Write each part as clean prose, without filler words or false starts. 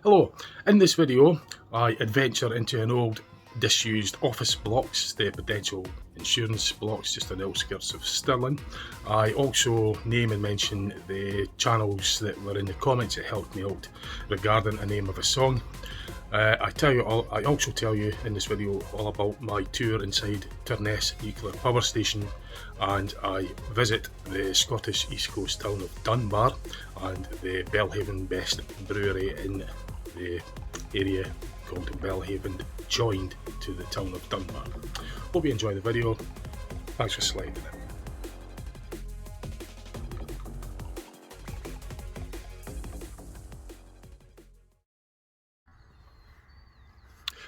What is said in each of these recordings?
Hello, in this video I adventure into an old disused office blocks, the potential insurance blocks just on the outskirts of Stirling. I also name and mention the channels that were in the comments that helped me out regarding the name of a song. I also tell you in this video all about my tour inside Torness Nuclear Power Station, and I visit the Scottish East Coast town of Dunbar and the Belhaven Best Brewery in the area called Belhaven, joined to the town of Dunbar. Hope you enjoy the video. Thanks for sliding in.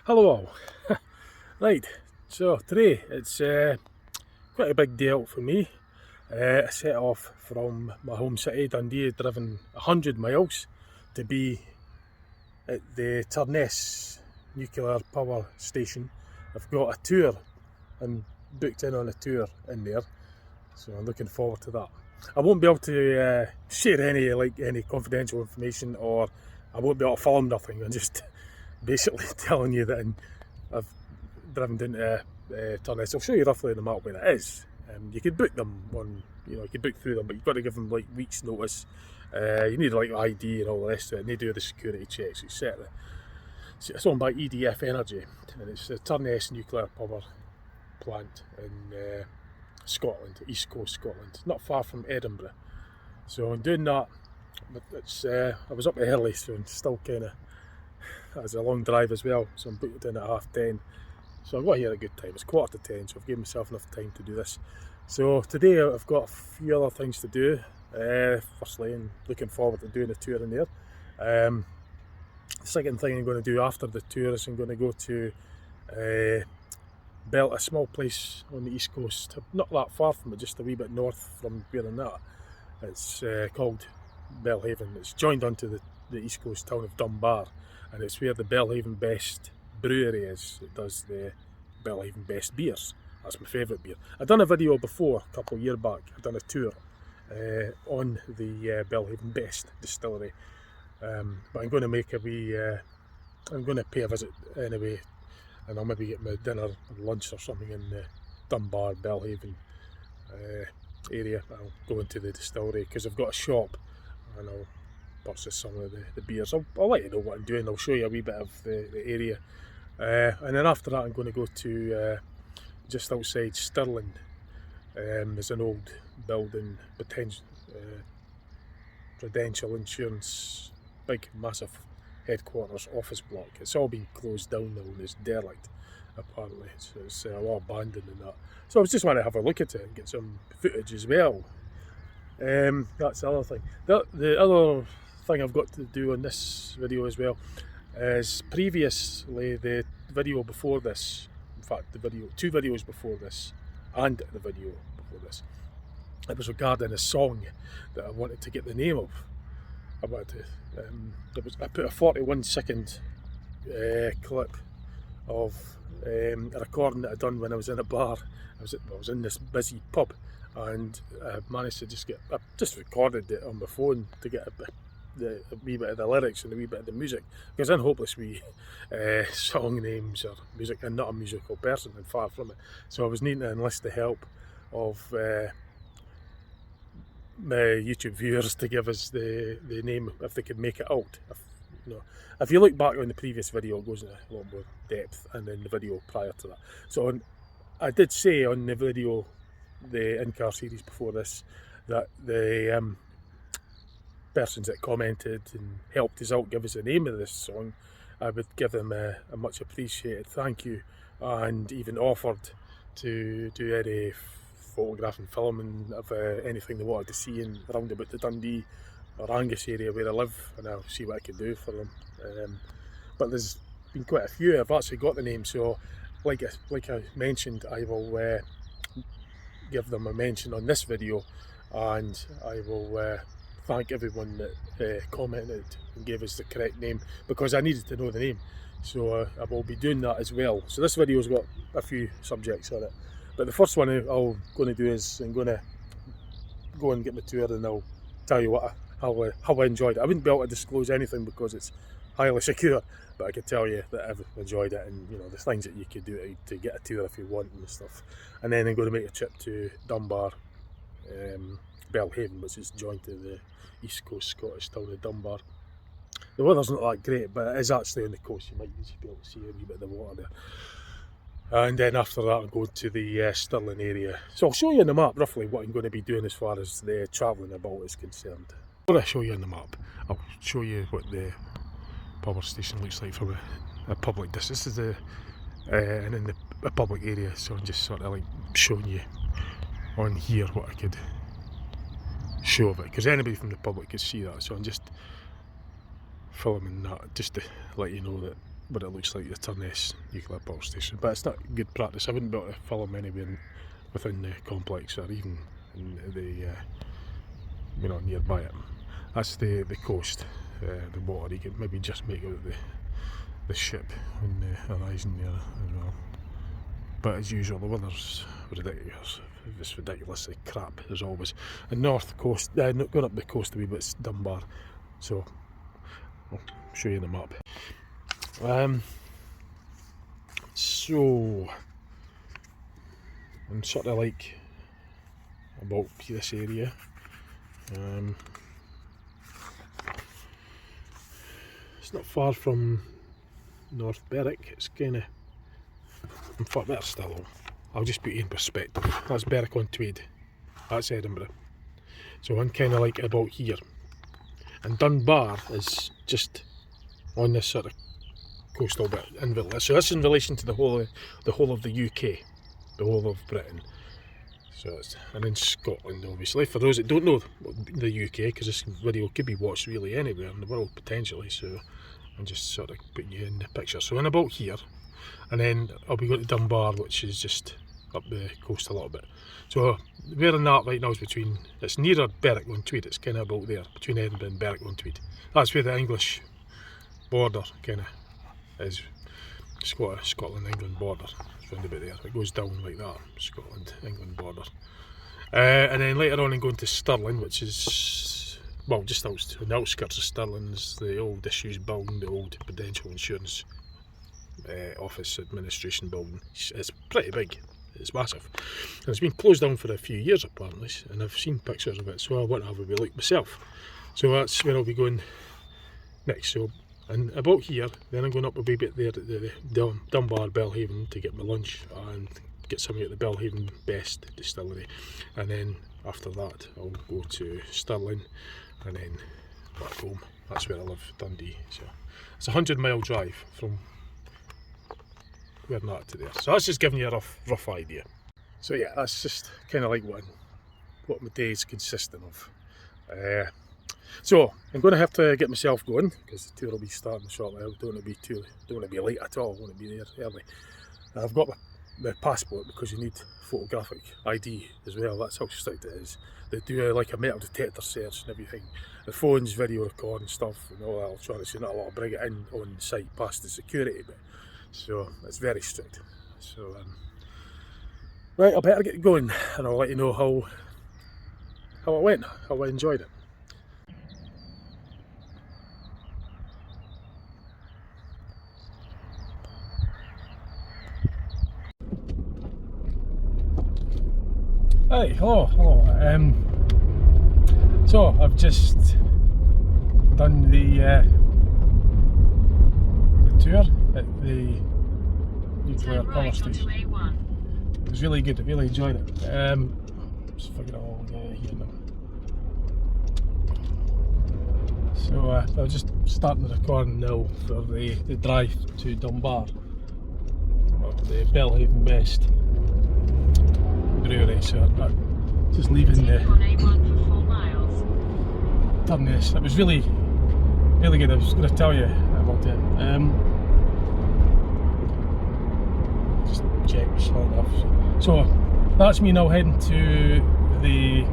Hello all. Right, so today it's quite a big day out for me. I set off from my home city, Dundee, driven 100 miles to be at the Torness Nuclear Power Station. I've got a tour and booked in on a tour in there, so I'm looking forward to that. I won't be able to share any confidential information, or I won't be able to film nothing. I'm just basically telling you that I've driven into Torness. I'll show you roughly the map where it is. You could book them on, you could book through them, but you've got to give them like weeks' notice. You need like ID and all the rest of it, and they do the security checks, etc. So it's owned by EDF Energy, and it's the Torness Nuclear Power Plant in Scotland, East Coast Scotland, not far from Edinburgh. So I'm doing that, but it's I was up early, so I'm still kind of, it's a long drive as well, so I'm booked in at 10:30. So I've got here at a good time. It's 10:15, so I've given myself enough time to do this. So today I've got a few other things to do. Firstly, I'm looking forward to doing a tour in there. The second thing I'm going to do after the tour is I'm going to go to a small place on the east coast, not that far from it, just a wee bit north from where I'm at. It's called Belhaven. It's joined onto the east coast town of Dunbar, and it's where the Belhaven Best Brewery is. It does the Belhaven Best beers. That's my favourite beer. I've done a video before, a couple of years back. I've done a tour on the Belhaven Best distillery, but I'm going to make a wee, I'm going to pay a visit anyway, and I'll maybe get my dinner or lunch or something in the Dunbar, Belhaven area. I'll go into the distillery because I've got a shop, and I'll purchase some of the beers. I'll let you know what I'm doing. I'll show you a wee bit of the area, and then after that I'm going to go to just outside Stirling. There's an old building, Prudential Insurance, big massive headquarters office block. It's all been closed down now and it's derelict apparently, so it's all abandoned and that. So I just want to have a look at it and get some footage as well. That's the other thing. The other thing I've got to do on this video as well is, previously the video before this, in fact two videos before this and the video before this, it was regarding a song that I wanted to get the name of. I put a 41-second clip of a recording that I'd done when I was in a bar. I was in this busy pub, and I managed to I just recorded it on my phone to get a wee bit of the lyrics and a wee bit of the music, because I'm hopeless with song names or music. I'm not a musical person, and far from it. So I was needing to enlist the help of my YouTube viewers to give us the name if they could make it out. If you look back on the previous video, it goes into a lot more depth, and then the video prior to that. So I did say on the video, the in-car series before this, that the persons that commented and helped us out, give us the name of this song, I would give them a much appreciated thank you, and even offered to do any photographing, filming of anything they wanted to see in around about the Dundee or Angus area where I live, and I'll see what I can do for them. But there's been quite a few. I've actually got the name, so like I mentioned, I will give them a mention on this video, and I will thank everyone that commented and gave us the correct name, because I needed to know the name. So I will be doing that as well. So this video's got a few subjects on it, but the first one I'm going to do is I'm going to go and get my tour, and I'll tell you what how I enjoyed it. I wouldn't be able to disclose anything because it's highly secure, but I could tell you that I've enjoyed it, and you know the things that you could do to get a tour if you want and stuff. And then I'm going to make a trip to Dunbar, Belhaven, which is joined to the east coast Scottish town of Dunbar. The weather's not that great, but it is actually on the coast. You might be able to see a wee bit of the water there. And then after that I'm going to the Stirling area. So I'll show you on the map roughly what I'm going to be doing as far as the travelling about is concerned. Before I show you on the map, I'll show you what the power station looks like from a public distance. This is and in a public area, so I'm just sort of like showing you on here what I could show of it, because anybody from the public could see that, so I'm just filming that just to let you know that what it looks like, the Torness Nuclear Power Station. But it's not good practice. I wouldn't be able to film anywhere within the complex or even in the you know, nearby it. That's the coast, the water. You can maybe just make out the ship on the horizon there as well. But as usual, the weather's ridiculous. It's ridiculously crap as always. And north coast, going up the coast a wee bit, it's Dunbar. So I'll show you the map. So I'm sort of like about this area. It's not far from North Berwick. It's kind of, in fact, better still. I'll just put you in perspective. That's Berwick-on-Tweed. That's Edinburgh. So I'm kind of like about here. And Dunbar is just on this sort of coastal bit. So that's in relation to the whole of the UK, the whole of Britain. So it's, and in Scotland, obviously. For those that don't know the UK, because this video could be watched really anywhere in the world potentially. So I'm just sort of putting you in the picture. So in about here, and then I'll be going to Dunbar, which is just up the coast a little bit. So where in that right now is between, it's nearer Berwick-on-Tweed, it's kind of about there, between Edinburgh and Berwick-on-Tweed. That's where the English border kind of is, Scotland-England border. It's round about there, it goes down like that, Scotland-England border. And then later on I'm going to Stirling, which is, well, just on the outskirts of Stirling is the old disused building, the old Prudential Insurance office administration building. It's pretty big, it's massive, and it's been closed down for a few years apparently, and I've seen pictures of it, so I want to have a wee look myself. So that's where I'll be going next. So, and about here, then I'm going up a wee bit there at the Dunbar Belhaven to get my lunch and get something at the Belhaven Best Distillery, and then after that I'll go to Stirling and then back home. That's where I live, Dundee. So it's a 100-mile drive from where I'm at to there. So that's just giving you a rough idea. So yeah, that's just kind of like what my day is consisting of. So I'm going to have to get myself going because the tour will be starting shortly. I don't want to be late at all. I want to be there early. I've got my passport because you need photographic ID as well. That's how strict it is. They do like a metal detector search and everything. The phones, video recording stuff and all that. I'll try to not allowed to bring it in on site past the security bit. So it's very strict. So right, I better get going and I'll let you know how it went, how I enjoyed it. Hey, hello. So I've just done the tour at the nuclear power station. It was really good. I really enjoyed it. Just figure it all here now. So I'm just starting the recording now for the drive to Dunbar, the Belhaven Best Brewery. So I'm just leaving the Torness. It was really good. I was going to tell you about it. Just check sure enough. So that's me now heading to the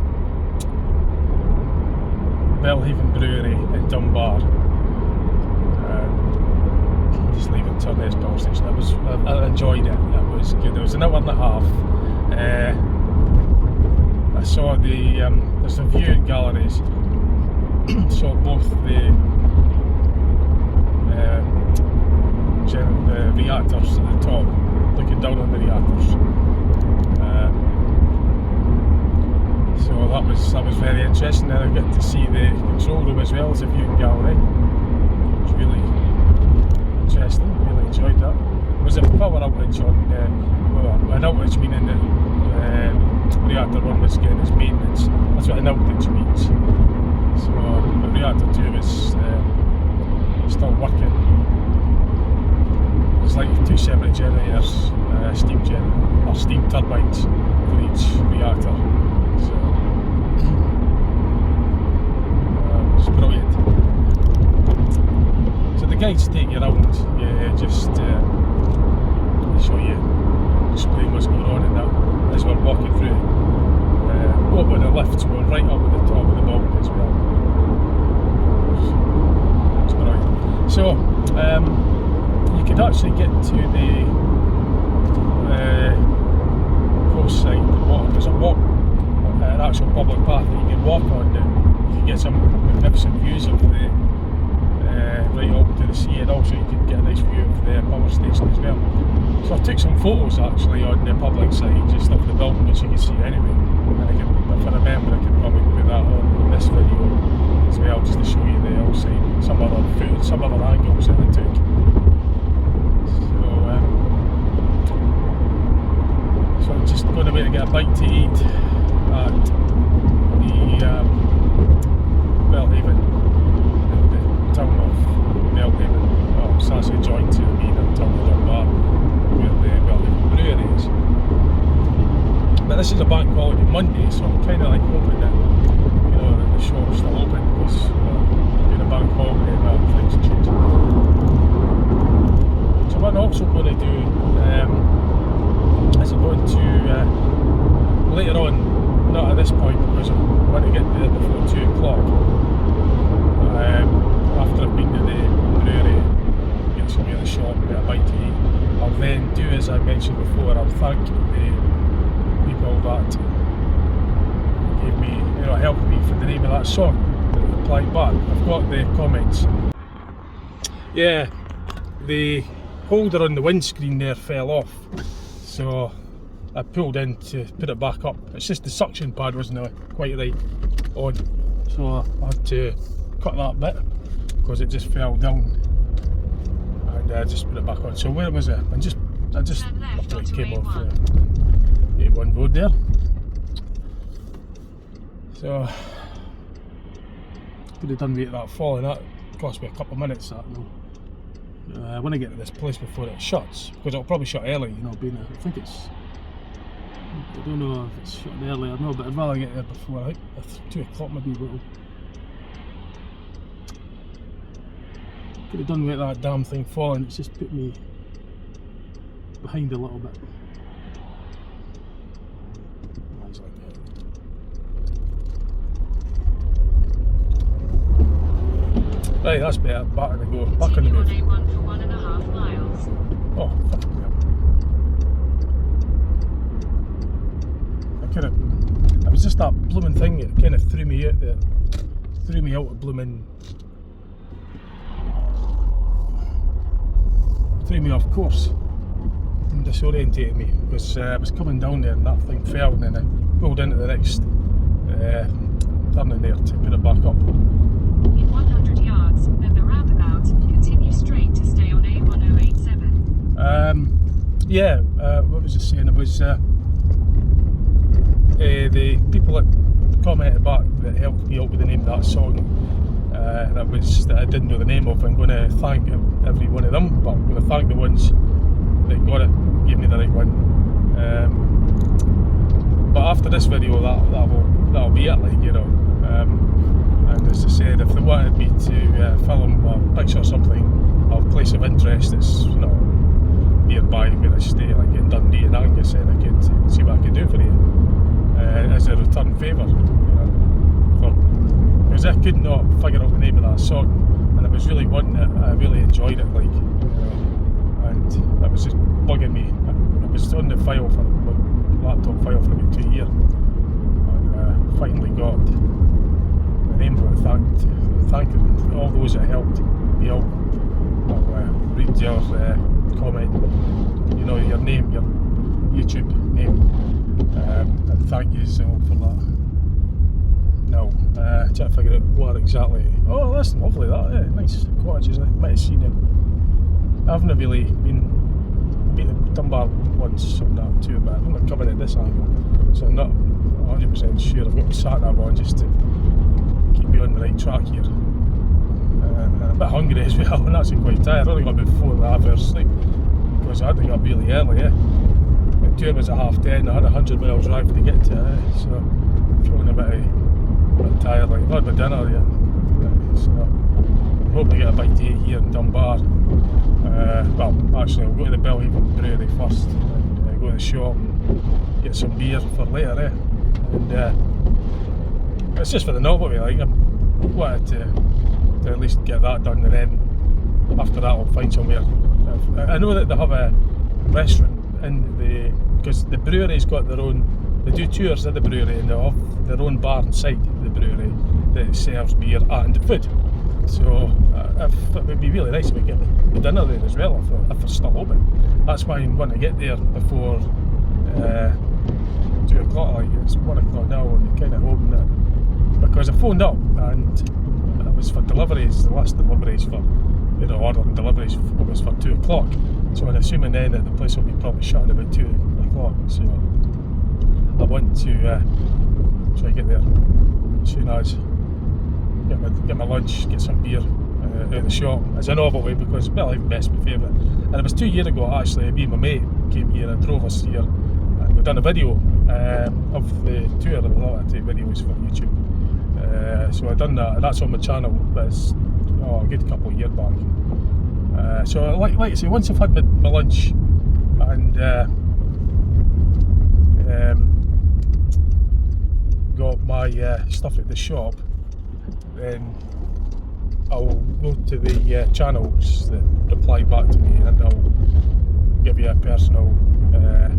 Belhaven Brewery in Dunbar. Just leaving Torness Power Station. I enjoyed it. It was good. It was an hour and a half. I saw there's a viewing galleries saw both the reactors at the top, looking down on the reactors. So that was very interesting. Then I get to see the control room as well as a viewing gallery. It was really interesting. Really enjoyed that. There was a power outage on, an outage meaning that reactor 1 was getting its maintenance. That's what an outage means. So the reactor 2 was still working. There's like 2 separate generators, steam turbines for each reactor. So it was brilliant. So the guides take you around, just show you, explain what's going on and that as we're walking through. Go up with the lifts, we're right up at the top of the building as well. It's brilliant. So you could actually get to the coast side, the water. There's a walk, an actual public path that you can walk on. You can get some magnificent views of the right up to the sea, and also you can get a nice view of the power station as well. So I took some photos actually on the public side, just of the building, which you can see anyway. And if I remember, I could probably put that on this video as well, just to show you the outside, some other footage, some other angles that I took. So I'm just going away to get a bite to eat at the Belhaven, the town of Belhaven, Sassy joint to the main town of Dunbar, where the Belhaven Brewery is. But this is a bank holiday Monday, so I'm kind of like hoping that, that the shop's still open, because being a bank holiday, things change. So what I'm also going to do is I'm going to later on, not at this point because I want to get there before 2 o'clock, after I've been to the brewery, get some of the shop, get a bite to eat, I'll then do as I mentioned before, I'll thank the people that gave me, helped me for the name of that song that replied back. I've got the comments. Yeah, the holder on the windscreen there fell off, so I pulled in to put it back up. It's just the suction pad wasn't quite right on, so I had to cut that bit because it just fell down, and I just put it back on. So where was it? I just luckily came off the A1 road there. So could have done with that falling. That cost me a couple of minutes. That though. I want to get to this place before it shuts, because it'll probably shut early, being I think it's, I don't know if it's shut early or not, but I'd rather get there before, I think 2 o'clock maybe. Could have done with that damn thing falling. It's just put me behind a little bit. Right, that's better. Back on the go. Back on the move. A1 for 1.5 miles. Oh, fucking hell. It was just that blooming thing that kind of threw me out there. Threw me out of blooming. Threw me off course. And disorientated me, because I was coming down there and that thing fell, and then I pulled into the next turning there to put it back up. In 100 yards, then the roundabout, continue straight to stay on A1087. What was I saying? It was the people that commented back that helped me out with the name of that song. That I didn't know the name of. I'm going to thank every one of them, but I'm going to thank the ones that got it, gave me the right one. But after this video, that'll be it, and as I said, if they wanted me to film a picture or something of a place of interest that's nearby where I stay, like in Dundee and Angus, then I could see what I could do for you as a return favour, because I could not figure out the name of that song, and I was really wanting it. I really enjoyed it, and that was just bugging me. I was on the file for laptop file for about 2 years, and finally got the name of it, thank all those that helped me out. I'll read your comment, you know, your name, your YouTube name, and thank you all for that. Now, trying to figure out what exactly. Oh, that's lovely, that, nice cottage, isn't it? Might have seen it. I haven't really been to Dunbar once on that tour, but I think I'm coming at this angle, so I'm not 100% sure. I've got my sat nav on just to keep me on the right track here. And I'm a bit hungry as well, and actually quite tired. I only got about 4.5 hours sleep because I had to get up really early. The tour was at 10:30. I had a 100-mile drive to get to it, so I'm feeling a bit tired. Like, I've had my dinner yet, so I'm hoping to get a bite to eat here in Dunbar. Well, actually, I'll go to the Belhaven Brewery first, and go to the shop and get some beer for later. And it's just for the novelty. Like, I wanted to at least get that done, and then after that I'll find somewhere. I know that they have a restaurant in because the brewery's got their own. They do tours at the brewery, and they have their own bar inside the brewery that serves beer and food. So it would be really nice if we get the dinner there as well, if they're still open. That's why I want to get there before 2 o'clock. Like, it's 1 o'clock now, and I'm kind of hoping that, because I phoned up and it was for deliveries. The last deliveries for, you know, ordering deliveries was for 2 o'clock. So I'm assuming then that the place will be probably shut at about 2 o'clock. So I want to try and get there as soon as get my lunch, get some beer out of the shop as a novelty, because Belhaven Best my favourite. And it was 2 years ago actually, me and my mate came here and drove us here, and we've done a video of the tour. I thought I'd take videos for YouTube, so I've done that, and that's on my channel, but it's a good couple of years back. So like I say, once I've had my lunch and got my stuff at the shop, then I'll go to the channels that reply back to me, and I'll give you a personal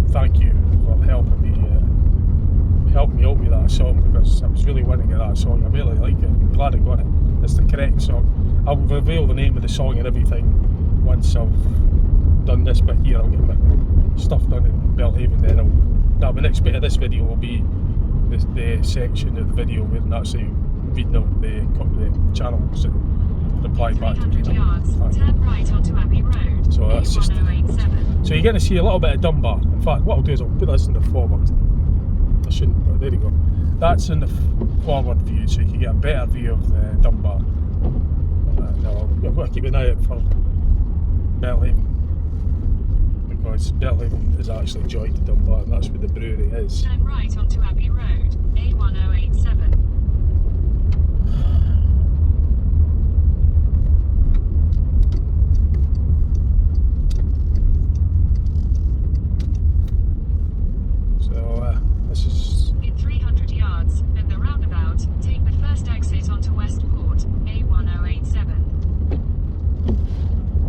thank you for helping me out with that song, because I was really wanting to get that song. I really like it. I'm glad I got it. It's the correct song. I'll reveal the name of the song and everything once I've done this bit here. I'll get my stuff done in Belhaven, then the next bit of this video will be the section of the video where I'm actually reading out the channels that reply back to me. Turn right onto Abbey Road. So that's just. So you're going to see a little bit of Dunbar. In fact, what I'll do is I'll put this in the forward. I shouldn't, but there you go. That's in the forward view, so you can get a better view of Dunbar. Now I've got to keep an eye out for Belhaven, because Belhaven is actually joined to Dunbar, and that's where the brewery is. Turn right onto Abbey Road, A1087. This is... In 300 yards, at the roundabout, take the first exit onto Westport, A1087.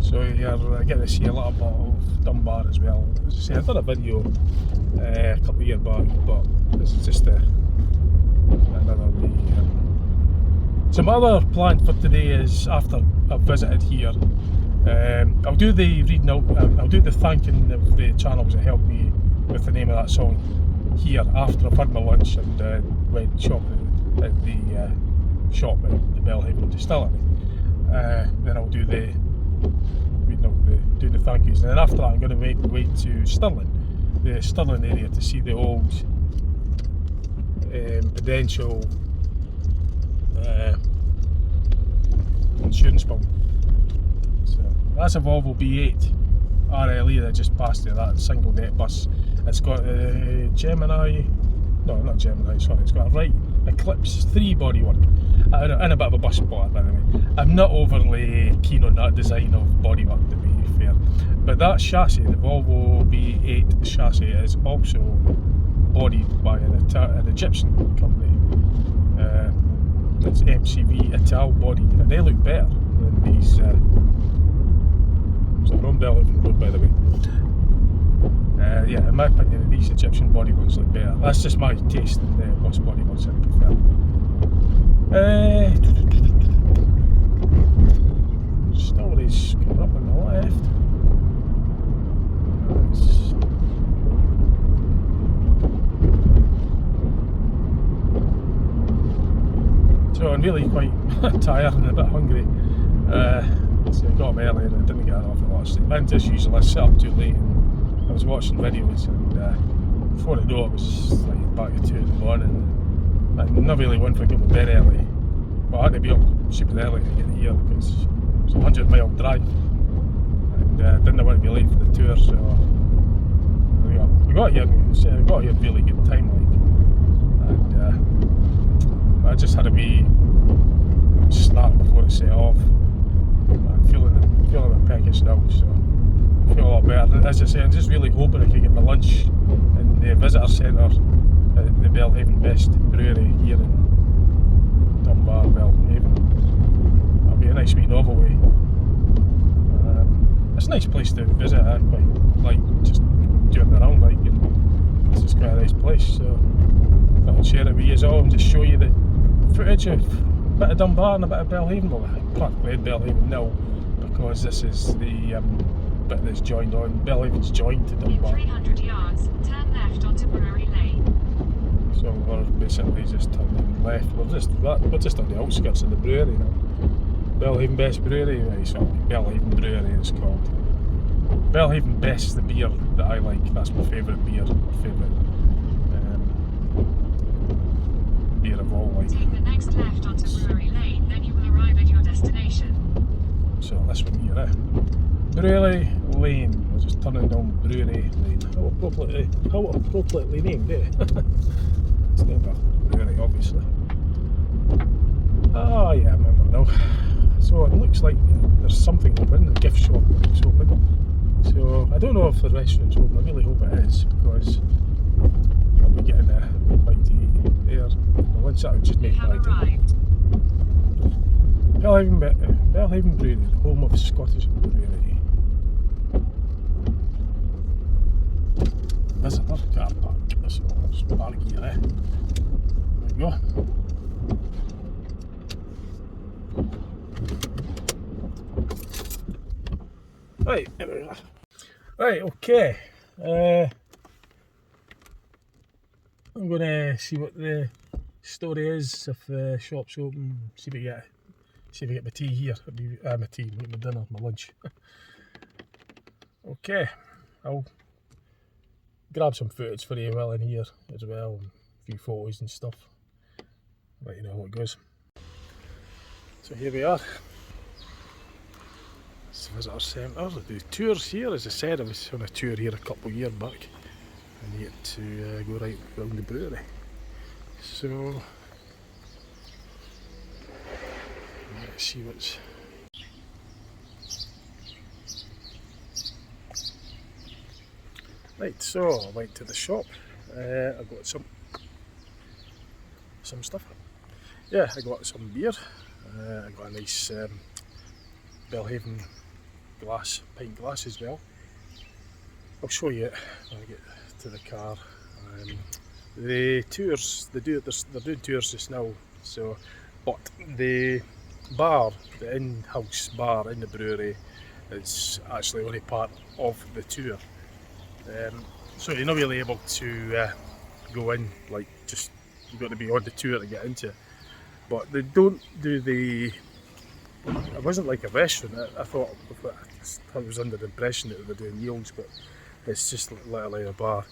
So you're getting to see a little bit of Dunbar as well. As I say, I've done a video a couple of years back, but this is just another way. So my other plan for today is, after I've visited here, I'll do the reading out, I'll do the thanking of the channels that helped me with the name of that song here after I've had my lunch and went shopping at the shop at the Belhaven Distillery. Then I'll do the thank yous, and then after that I'm going to make the way to Stirling, the Stirling area, to see the old Prudential insurance pump. So that's a Volvo B8 RLE that just passed there, that single deck bus. It's got a Gemini, no, not Gemini, sorry, it's got a right Eclipse 3 bodywork, and a bit of a bus spotter, by the way. I'm not overly keen on that design of bodywork, to be fair, but that chassis, the Volvo B8 chassis, is also bodied by an Egyptian company. It's MCV Ital body, and they look better than these. It's on Belhaven Road, by the way. Yeah, in my opinion, these Egyptian body ones look better. That's just my taste in the bus body ones, I prefer. Stories coming up on the left. So I'm really quite tired and a bit hungry. So I got up early and I didn't get an awful lot of sleep. And as usual, I sit up too late. And I was watching videos, and before I know it was like back at 2 in the morning. And not really one for getting to bed early, but I had to be up super early to get here because it's a 100-mile drive, and didn't want to be late for the tour. So we got here. I got here really good time, like, and I just had to be start before it set off. I'm feeling a bit peckish now, so I feel a lot better. As I say, I'm just really hoping I can get my lunch in the visitor centre at the Belhaven Best Brewery here in Dunbar, Belhaven. That'll be a nice wee novelty. It's a nice place to visit. I quite like just doing the round, like, and it's just quite a nice place. So I'll share it with you all and just show you the footage of a bit of Dunbar and a bit of Belhaven. Well, I practically in Belhaven now because this is the bit that's joined on. Belhaven's joined to Dunbar. In 300 yards, turn left onto Brewery Lane. So we're basically just turning left. We're just on the outskirts of the brewery now. Belhaven Best Brewery, right, so Belhaven Brewery it's called. Belhaven Best, the beer that I like. That's my favourite beer. Favourite beer of all. Like. Take the next left onto Brewery Lane, then you will arrive at your destination. So this one here, Brewery Lane. We're just turning down Brewery Lane. How appropriately named, eh? It's named after the brewery, obviously. Oh yeah, I remember now. So it looks like there's something open, the gift shop looks open. So I don't know if the restaurant's open, I really hope it is, because I'll be getting a bite to eat there. The lunch that I just made my day. Belhaven Brewery, the home of Scottish brewery. Visitor car park, so let's park here, There we go. Right, there we are. Right, okay. I'm going to see what the story is, if the shop's open, see if I get my tea here, my tea, my dinner, my lunch. Okay, I'll grab some footage for you while in here as well, and a few photos and stuff. Let you know how it goes. So here we are. It's the visitor centre. The tours here, as I said, I was on a tour here a couple of years back. I need to go right around the brewery. So let's see what's. Right, so I went to the shop. I got some stuff. Yeah, I got some beer. I got a nice Belhaven pint glass as well. I'll show you it when I get to the car. The tours, they're doing tours just now. So, but the bar, the in-house bar in the brewery, is actually only part of the tour. So you're not really able to go in, like, just you've got to be on the tour to get into it. But they don't do the. It wasn't like a restaurant. I thought I was under the impression that they were doing yields, but it's just literally a bar.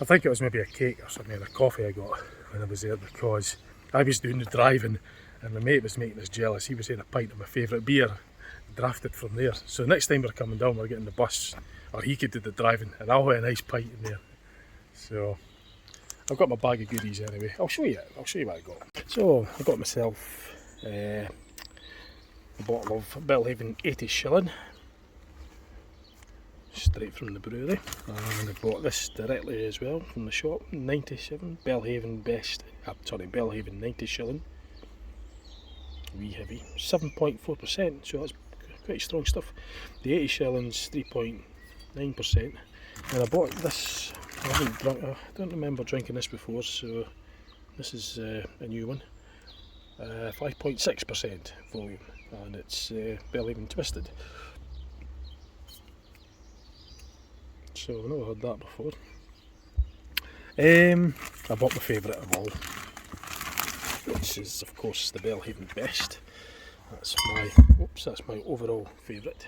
I think it was maybe a cake or something, or a coffee I got when I was there, because I was doing the driving and my mate was making us jealous. He was saying a pint of my favourite beer, drafted from there. So next time we're coming down, we're getting the bus, or he could do the driving, and I'll have a nice pint in there. So I've got my bag of goodies anyway. I'll show you what I got. So I got myself a bottle of Belhaven 80 shilling, straight from the brewery, and I bought this directly as well from the shop. 97 Belhaven Belhaven 90 shilling, wee heavy, 7.4%, so that's quite strong stuff. The 80 shillings 3.9%, and I bought this. I don't remember drinking this before, so this is a new one. 5.6% volume, and it's Belhaven Twisted. So I've never had that before. I bought my favourite of all, which is of course the Belhaven Best. That's my overall favourite.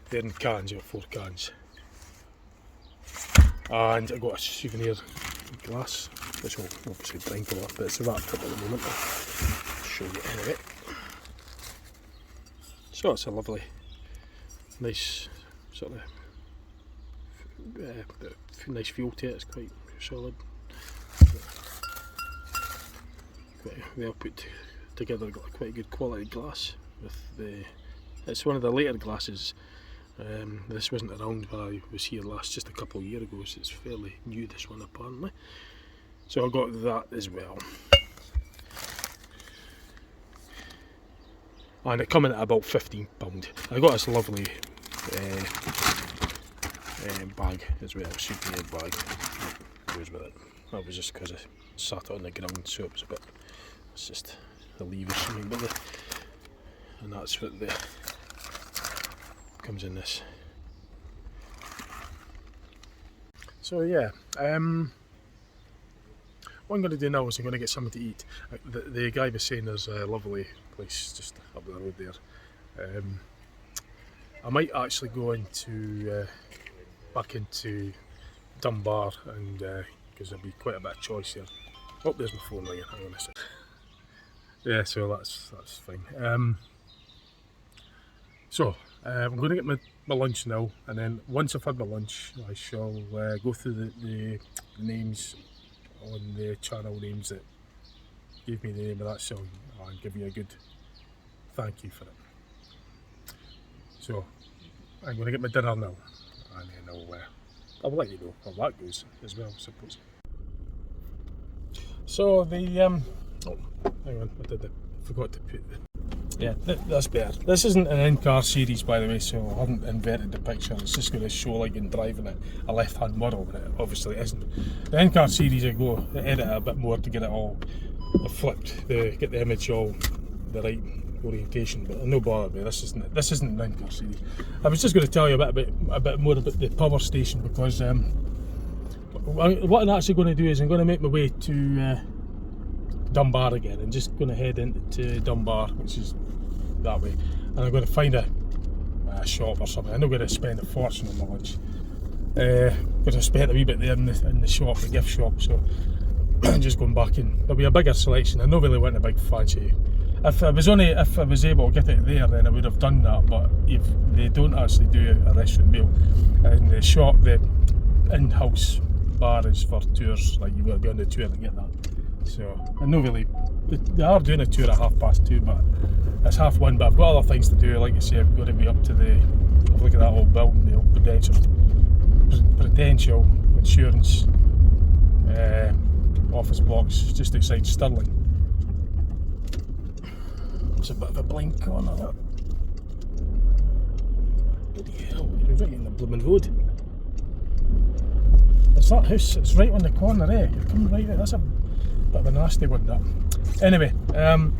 They're in cans, 4 cans. And I got a souvenir glass, which will obviously drink a lot, but it's wrapped up at the moment. I'll show you anyway. So it's a lovely, nice sort of nice feel to it. It's quite solid, quite well put together. Got quite a good quality glass. It's one of the later glasses. This wasn't around when I was here last, just a couple of years ago, so it's fairly new, this one apparently. So I got that as well. And it come in at about £15. I got this lovely bag as well, souvenir bag that goes with it. That was just because I sat it on the ground, so it's just a leaf or something, and that's what comes in this. So yeah, what I'm going to do now is I'm going to get something to eat. The guy was saying there's a lovely place just up the road there. I might actually go back into Dunbar, and because there'll be quite a bit of choice here. Oh, there's my phone ringing. Hang on a sec. Yeah, so that's fine. So I'm going to get my lunch now, and then once I've had my lunch, I shall go through the names on the channel names that gave me the name of that song, and give you a good thank you for it. So I'm going to get my dinner now, and then I'll let you know how that goes as well, I suppose. So the oh, hang on, I forgot to put the. Yeah, that's better. This isn't an in-car series, by the way, so I haven't inverted the picture. It's just going to show like in driving a left-hand model, but it obviously isn't. The in-car series, I edit it a bit more to get it all flipped, get the image all the right orientation. But no bother me. This isn't an in-car series. I was just going to tell you a bit more about the power station, because what I'm actually going to do is I'm going to make my way to Dunbar again, and just going to head into Dunbar, which is that way, and I'm going to find a shop or something. I'm not going to spend a fortune on my lunch, because I spent a wee bit there in the shop, the gift shop, so I'm just going back in. There'll be a bigger selection. I don't really want a big fancy. If I was able to get it there, then I would have done that, but they don't actually do a restaurant meal. In the shop, the in-house bar is for tours, like you've got to be on the tour to get that. So I know really, they are doing a tour at 2:30, but it's 1:30. But I've got other things to do. Like I say, I've got to be up to look at that old building, the old Prudential Insurance office blocks just outside Stirling. It's a bit of a blind corner, that. Bloody hell, you're right in the blooming road. It's that house, it's right on the corner, eh? You're coming right there. That's a bit of a nasty one, that. Anyway, that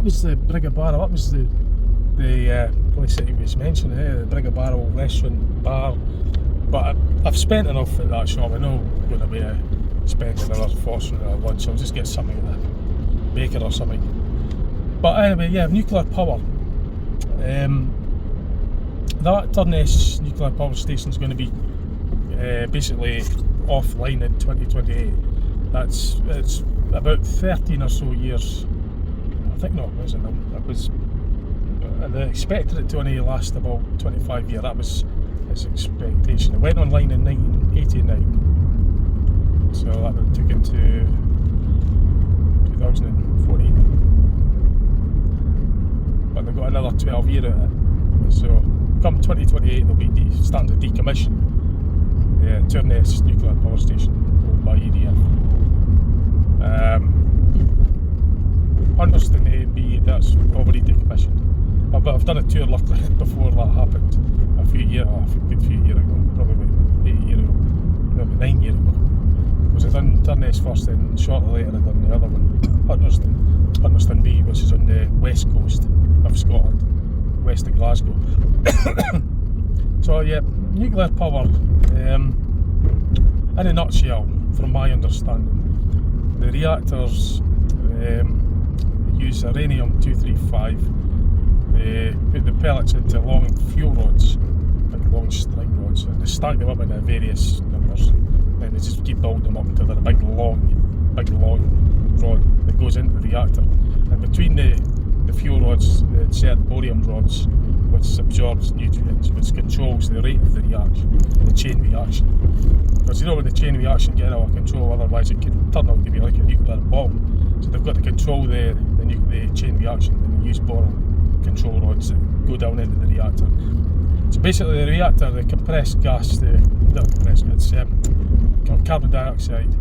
was the Brigabara. That was the place that he was mentioning, the Brigabara restaurant bar. But I've spent enough at that shop. I know I'm going to be spending another fortune at lunch. I'll just get something at the baker or something. But anyway, yeah, nuclear power. That Torness Nuclear Power Station is going to be basically offline in 2028. It's about 13 or so years. I think not, wasn't it? That was. They expected it to only last about 25 years. That was its expectation. It went online in 1989, so that took it to 2014. But they've got another 12 years out of it. So come 2028, they'll be starting to decommission the Torness Nuclear Power Station owned by EDF. Understand that's already decommissioned. But I've done a tour luckily before that happened a good few years ago, probably about 8 years ago, maybe 9 years ago. was I done Torness first, then shortly later I done the other one, Hunterston B, which is on the west coast of Scotland, west of Glasgow. So yeah, nuclear power, in a nutshell, from my understanding, the reactors use uranium-235. They put the pellets into long fuel rods, like long string rods, and they stack them up into various numbers, and they just keep building them up until they're a big long rod that goes into the reactor. And between the fuel rods, the certain borium rods, which absorbs nutrients, which controls the rate of the reaction, the chain reaction. Because with the chain reaction get out of control, otherwise it could turn out to be like a nuclear bomb. So they've got to control the chain reaction, and they use boron control rods that go down into the reactor. So basically the reactor, the compressed gas, it's carbon dioxide,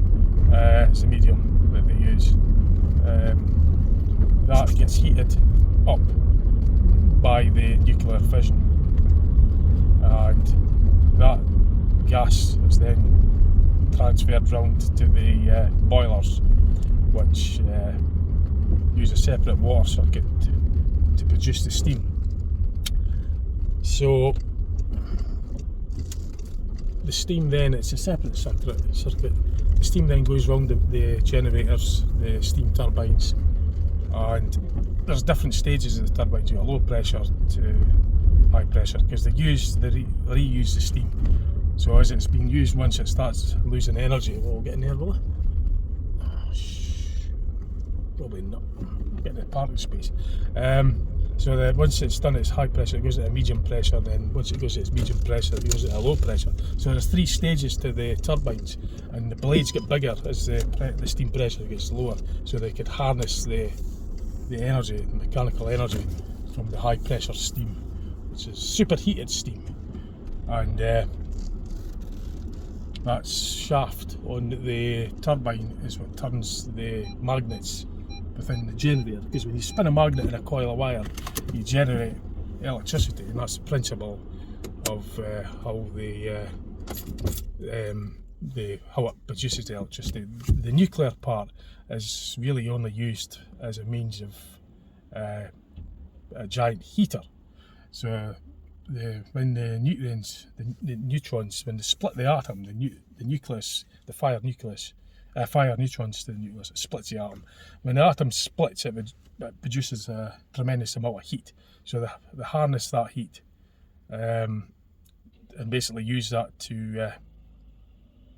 it's the medium that they use. That gets heated up by the nuclear fission, and that gas is then transferred round to the boilers, which use a separate water circuit to produce the steam. So the steam then, it's a separate circuit. The steam then goes round the generators, the steam turbines, and there's different stages of the turbines. You got low pressure to high pressure, because they reuse the steam. So as it's being used, once it starts losing energy, we'll get in there, will it? Probably not. Get in the parking space. So that once it's done its high pressure, it goes at a medium pressure. Then once it goes at its medium pressure, it goes at a low pressure. So there's 3 stages to the turbines, and the blades get bigger as the steam pressure gets lower, so they could harness the energy, the mechanical energy from the high pressure steam, which is superheated steam. And that shaft on the turbine is what turns the magnets within the generator, because when you spin a magnet in a coil of wire, you generate electricity, and that's the principle of how it produces the electricity. The nuclear part is really only used as a means of a giant heater. So when the neutrons, when they split the atom, the nucleus, the fire neutrons to the nucleus, it splits the atom. When the atom splits, it produces a tremendous amount of heat. So they harness that heat and basically use that to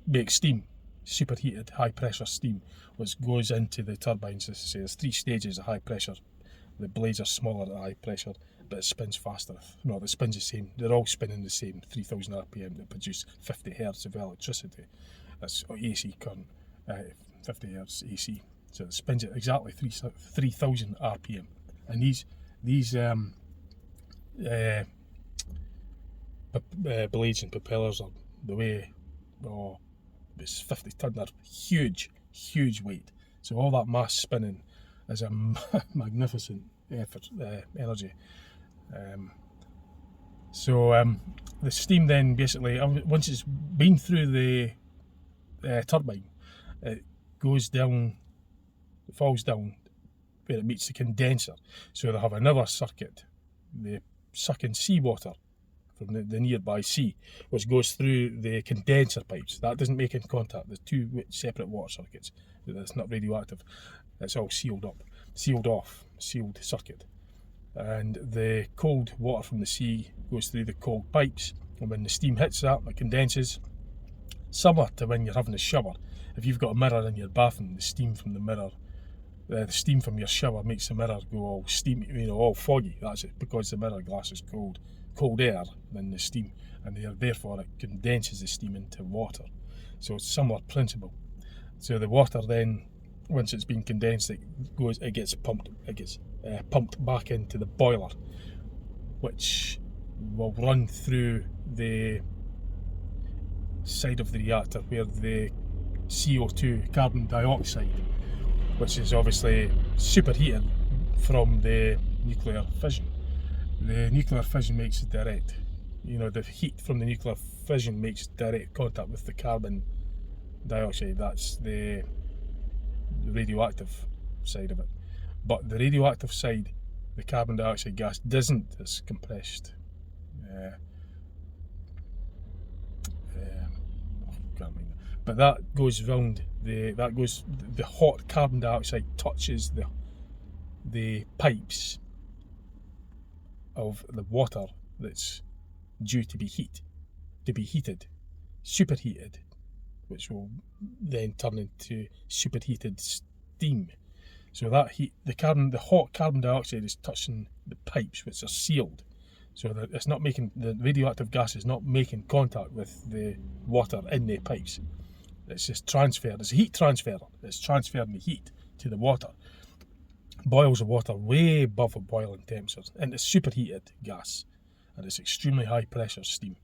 make steam, superheated high pressure steam, which goes into the turbines. As I say, there's 3 stages of high pressure. The blades are smaller at high pressure, but it spins faster. No, it spins the same. They're all spinning the same, 3000 RPM, to produce 50 hertz of electricity. That's AC current, 50 hertz AC. So it spins at exactly 3000 RPM. And these blades and propellers are the way, it's 50 tonne, they're huge weight. So all that mass spinning is a magnificent energy. The steam then basically, once it's been through the turbine, it goes down, it falls down where it meets the condenser. So they have another circuit, they suck in seawater from the nearby sea, which goes through the condenser pipes. That doesn't make in contact. There's 2 separate water circuits. That's not radioactive. It's all sealed circuit. And the cold water from the sea goes through the cold pipes, and when the steam hits that, it condenses. Similar to when you're having a shower. If you've got a mirror in your bathroom, the steam from the mirror, the steam from your shower makes the mirror go all steamy, all foggy. That's it, because the mirror glass is cold air than the steam, and therefore it condenses the steam into water. So it's a similar principle. So the water then, once it's been condensed, it gets pumped back into the boiler, which will run through the side of the reactor where the CO2, carbon dioxide, which is obviously superheated from the nuclear fission. The nuclear fission makes it direct. The heat from the nuclear fission makes direct contact with the carbon dioxide, that's the radioactive side of it. But the radioactive side, the carbon dioxide gas, isn't as compressed. Can't mind. But that goes round the hot carbon dioxide touches the pipes of the water that's due to be heated, superheated, which will then turn into superheated steam. So that heat, the hot carbon dioxide is touching the pipes, which are sealed, so that it's not making, the radioactive gas is not making contact with the water in the pipes. It's just transferred. It's a heat transfer. It's transferring the heat to the water. Boils of water way above a boiling temperature into superheated gas, and it's extremely high pressure steam.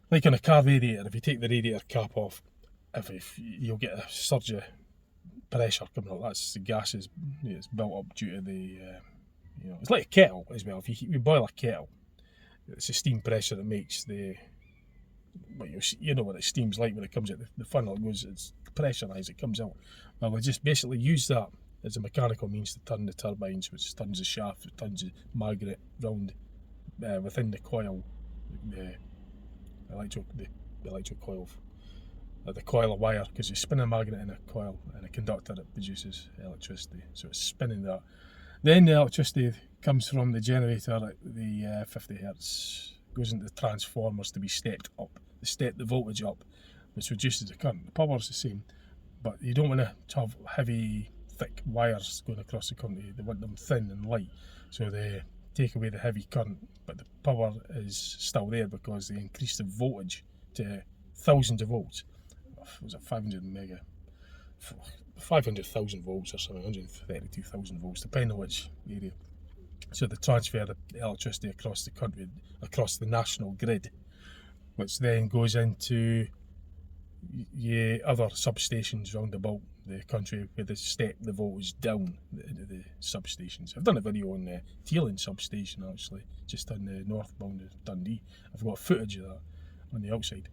Like on a car radiator, if you take the radiator cap off, if you'll get a surge of pressure coming out. That's the gas is it's built up due to the it's like a kettle as well. If you boil a kettle, it's the steam pressure that makes the you know what it steams like when it comes out the funnel. It goes, it's pressurised, it comes out. Well, we just basically use that as a mechanical means to turn the turbines, which turns the shaft, it turns the magnet round within the coil, the electric coil. The coil of wire, because you spin a magnet in a coil and a conductor that produces electricity, so it's spinning that. Then the electricity comes from the generator at the 50 hertz, goes into the transformers to be stepped up, step the voltage up, which reduces the current. The power is the same, but you don't want to have heavy, thick wires going across the country. They want them thin and light, so they take away the heavy current, but the power is still there because they increase the voltage to thousands of volts. Was it 500,000 volts or something, 132,000 volts, depending on which area. So they transfer the electricity across the country, across the national grid, which then goes into other substations round about the country where they step the voltage down into the substations. I've done a video on the Stirling substation actually, just on the northbound of Dundee. I've got footage of that on the outside.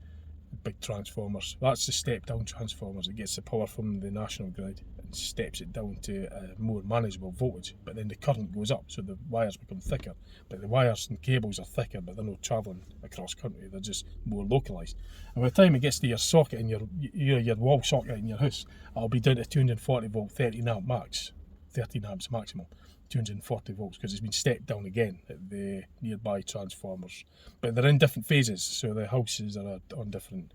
Big transformers. That's the step down transformers. It gets the power from the national grid and steps it down to a more manageable voltage, but then the current goes up, so the wires become thicker. But the wires and cables are thicker, but they're not travelling across country, they're just more localised. And by the time it gets to your socket in your wall socket in your house, it'll be down to 240 volt 13 amps maximum, 240 volts, because it's been stepped down again at the nearby transformers. But they're in different phases, so the houses are on different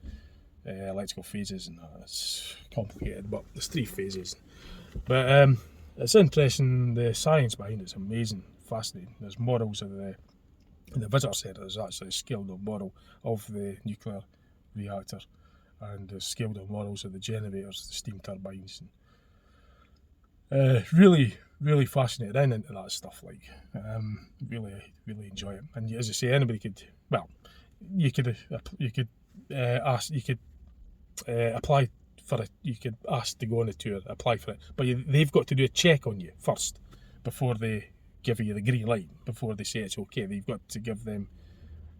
electrical phases, and it's complicated, but there's 3 phases. But it's interesting, the science behind it's amazing, fascinating. There's models of in the visitor centre, there's actually a scaled up model of the nuclear reactor, and there's scaled up models of the generators, the steam turbines. Really fascinated into that stuff, like really enjoy it. And as I say, anybody could, well, you could apply for it. You could ask to go on a tour, apply for it, but they've got to do a check on you first before they give you the green light, before they say it's okay. They've got to give them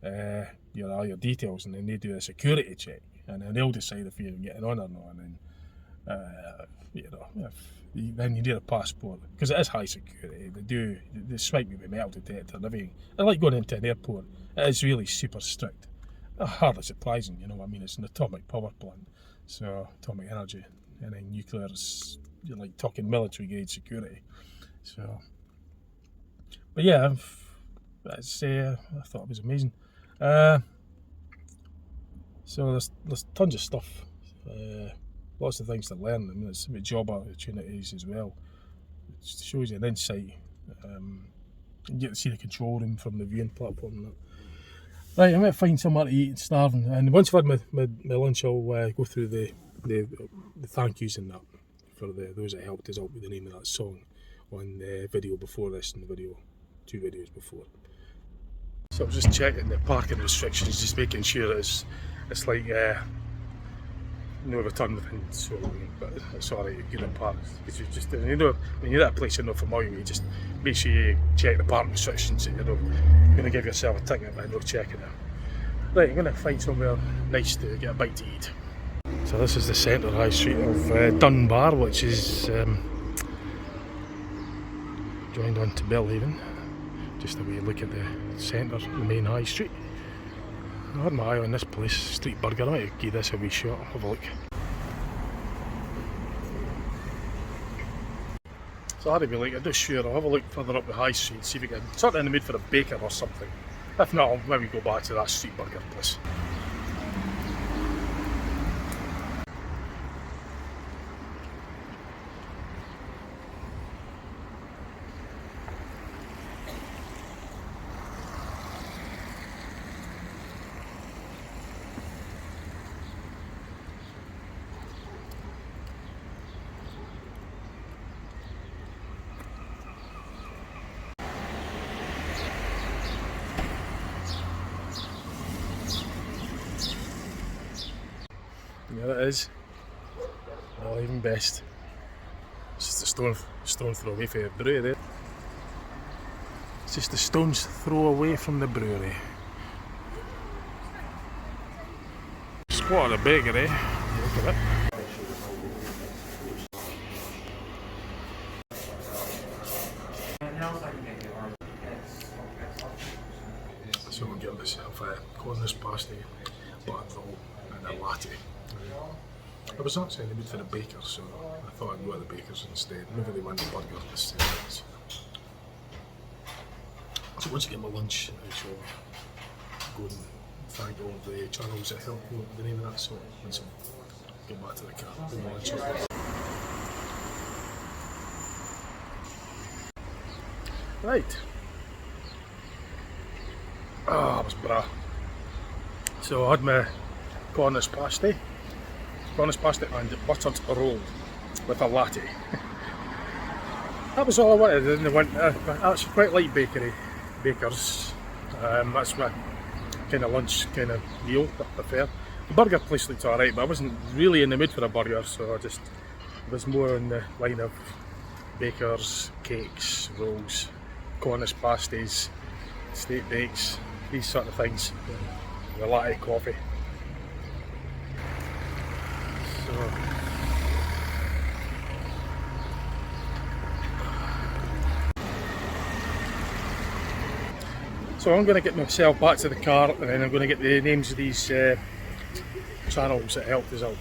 all your details, and then they do a security check, and then they'll decide if you're getting on or not. And then then you need a passport, because it is high security. They swipe you with metal detector and everything. I like going into an airport. It is really super strict. Hardly surprising, you know what I mean? It's an atomic power plant, so atomic energy, and then nuclear is, you're like talking military grade security. So, but yeah, I thought it was amazing. So there's tons of stuff. Lots of things to learn. I mean, it's about job opportunities as well. It shows you an insight. You get to see the control room from the viewing platform and that. Right, I'm going to find somewhere to eat and starving. And once I've had my lunch, I'll go through the thank yous and that for those that helped us out with the name of that song on the video before this and the 2 videos before. So I'm just checking the parking restrictions, just making sure it's like no return within so long, but it's alright, you can park. Because when you're at a place you're not familiar with, you just make sure you check the parking restrictions, and you're not going to give yourself a ticket by not checking it. Right, I'm going to find somewhere nice to get a bite to eat. So this is the centre high street of Dunbar, which is joined on to Belhaven. Just a wee look at the centre, the main high street. I had my eye on this place, Street Burger. I might give this a wee shot, have a look. So I had to be like, I'm just sure I'll have a look further up the high street, see if we can sort of in the mood for a baker or something. If not, I'll maybe go back to that Street Burger place. There it is, Belhaven Best. It's just a stone throw away from the brewery there. It's just a stone's throw away from the brewery. Spotted a bakery, look at it. So I'm getting myself a Torness pasty, button roll and a latte. I was actually in the mood for a baker, so I thought I'd go to the baker's instead. Maybe they want a burger instead. So once I get my lunch, I shall go and thank all the channels that helped me with the name of that, so once I get back to the car, get my lunch up. Right. Ah, that was bra. So I had my Torness pasty and buttered roll with a latte. That was all I wanted in the winter. I actually quite like bakers. That's my kind of lunch kind of meal I prefer. The burger place looked alright, but I wasn't really in the mood for a burger, so I just was more in the line of bakers, cakes, rolls, Torness pasties, steak bakes, these sort of things. The latte coffee. So I'm going to get myself back to the car, and then I'm going to get the names of these channels that helped us out.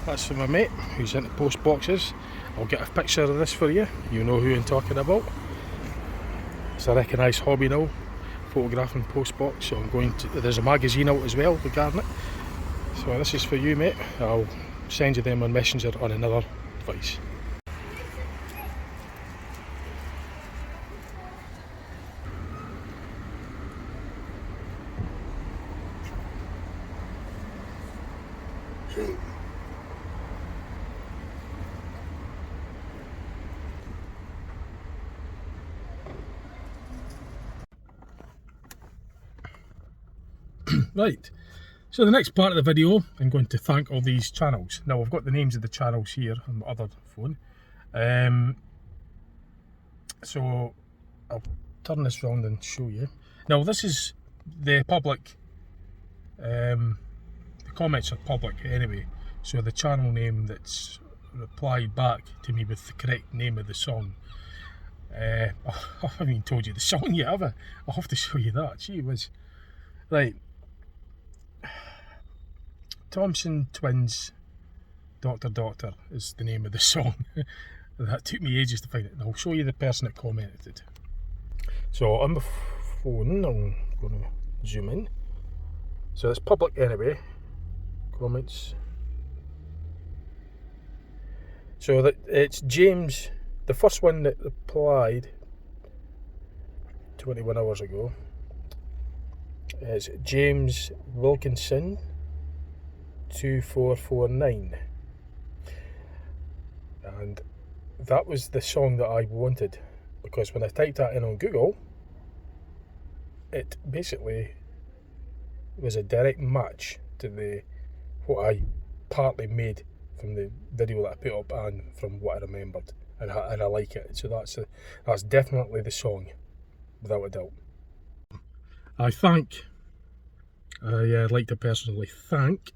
That's for my mate who's into post boxes. I'll get a picture of this for you. You know who I'm talking about. It's a recognised hobby now, photographing post box. So I'm going to. There's a magazine out as well regarding it. So this is for you, mate. I'll send you them on Messenger on another device. Right, so the next part of the video I'm going to thank all these channels. Now I've got the names of the channels here on my other phone. So I'll turn this round and show you. Now this is the public, the comments are public anyway, so the channel name that's replied back to me with the correct name of the song. I haven't even told you the song yet, have I? I'll have to show you that, gee whiz. Right. Thompson Twins Doctor is the name of the song. That took me ages to find it, and I'll show you the person that commented it. So on my phone, I'm going to zoom in. So it's public anyway. Comments. So that it's James, the first one that replied 21 hours ago. Is James Wilkinson 2449, and that was the song that I wanted, because when I typed that in on Google, it basically was a direct match to what I partly made from the video that I put up and from what I remembered, and I like it. So that's definitely the song, without a doubt. I'd like to personally thank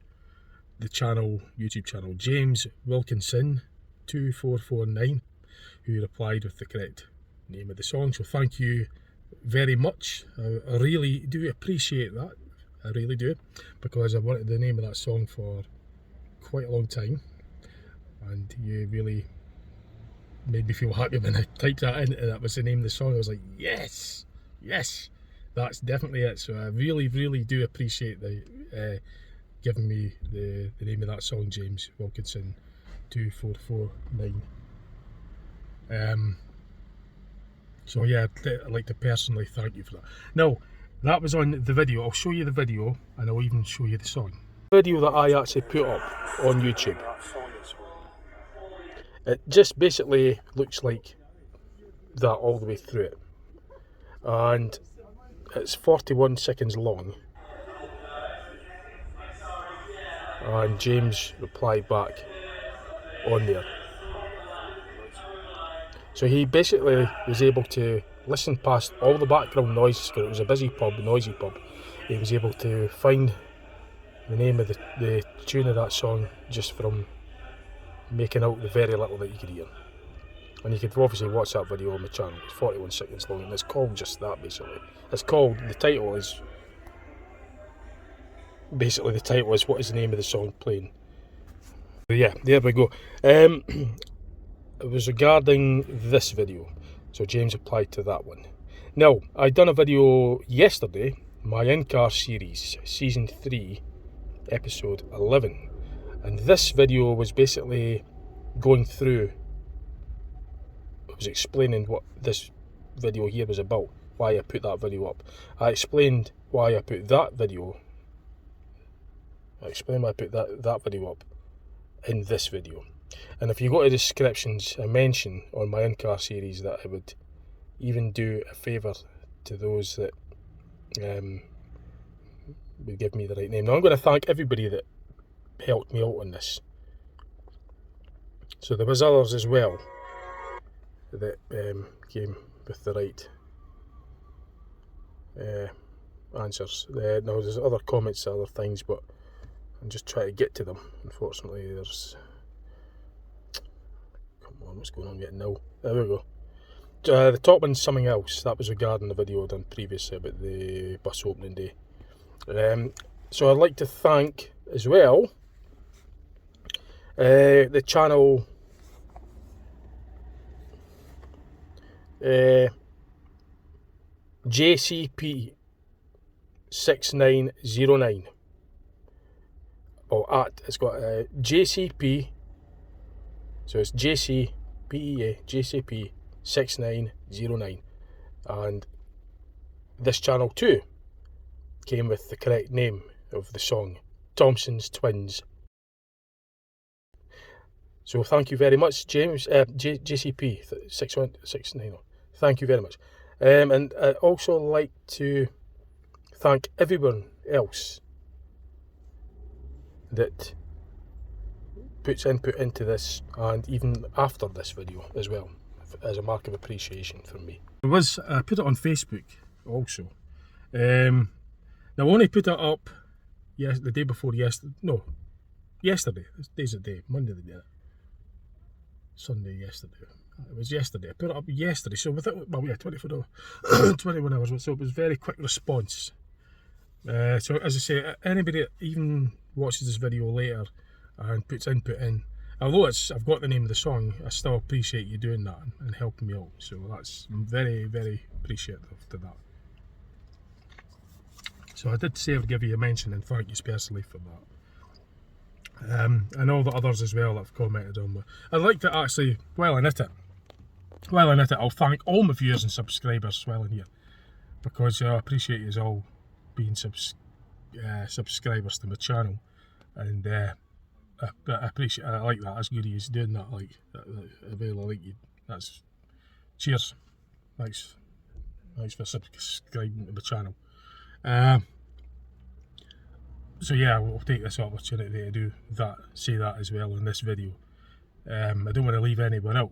the YouTube channel, James Wilkinson 2449, who replied with the correct name of the song. So thank you very much. I really do appreciate that. I really do, because I wanted the name of that song for quite a long time, and you really made me feel happy when I typed that in and that was the name of the song. I was like, yes, that's definitely it. So I really do appreciate the giving me the name of that song, James Wilkinson 2449. So yeah, I'd like to personally thank you for that. Now, that was on the video. I'll show you the video and I'll even show you the song. The video that I actually put up on YouTube. It just basically looks like that all the way through it. And it's 41 seconds long. And James replied back on there. So he basically was able to listen past all the background noises, because it was a busy pub, noisy pub. He was able to find the name of the tune of that song just from making out the very little that you could hear. And you could obviously watch that video on my channel. It's 41 seconds long and it's called just that, basically. It's called, the title is what is the name of the song playing. But yeah, there we go. It was regarding this video, so James applied to that one. Now, I done a video yesterday, my in-car series, season 3, episode 11, and this video was basically going through, I was explaining what this video here was about, why I put that video up. I explained why I put that video up in this video. And if you go to the descriptions, I mention on my in-car series that I would even do a favour to those that would give me the right name. Now I'm going to thank everybody that helped me out on this. So there was others as well that came with the right answers. Now there's other comments, other things, but I'm just trying to get to them. Unfortunately, there's... What's going on yet now? There we go. The top one's something else. That was regarding the video I done previously about the bus opening day. So I'd like to thank as well the channel JCP 6909. It's got JCP. So it's JCP 6909, and this channel too came with the correct name of the song, Thompson's Twins. So thank you very much, James, JCP 6169. Thank you very much. And I'd also like to thank everyone else that puts input into this, and even after this video as well, as a mark of appreciation from me. I put it on Facebook also. Now I only put it up the day before yesterday. No, yesterday. Today's the day. Monday the day. Sunday yesterday. It was yesterday. I put it up yesterday. So within 24 hours, 21 hours. So it was very quick response. So as I say, anybody that even watches this video later and puts input in, although I've got the name of the song, I still appreciate you doing that and helping me out. So that's very appreciative to that. So I did say I'd give you a mention and thank you especially for that. And all the others as well that I've commented on. I'd like to actually, while I'm at it, I'll thank all my viewers and subscribers while in here, because I appreciate you all being subscribers to my channel, and I appreciate, I like that. That's good of you doing that. I really like you. That's cheers. Thanks for subscribing to my channel. So yeah, we'll take this opportunity to do that, say that as well in this video. I don't want to leave anyone out.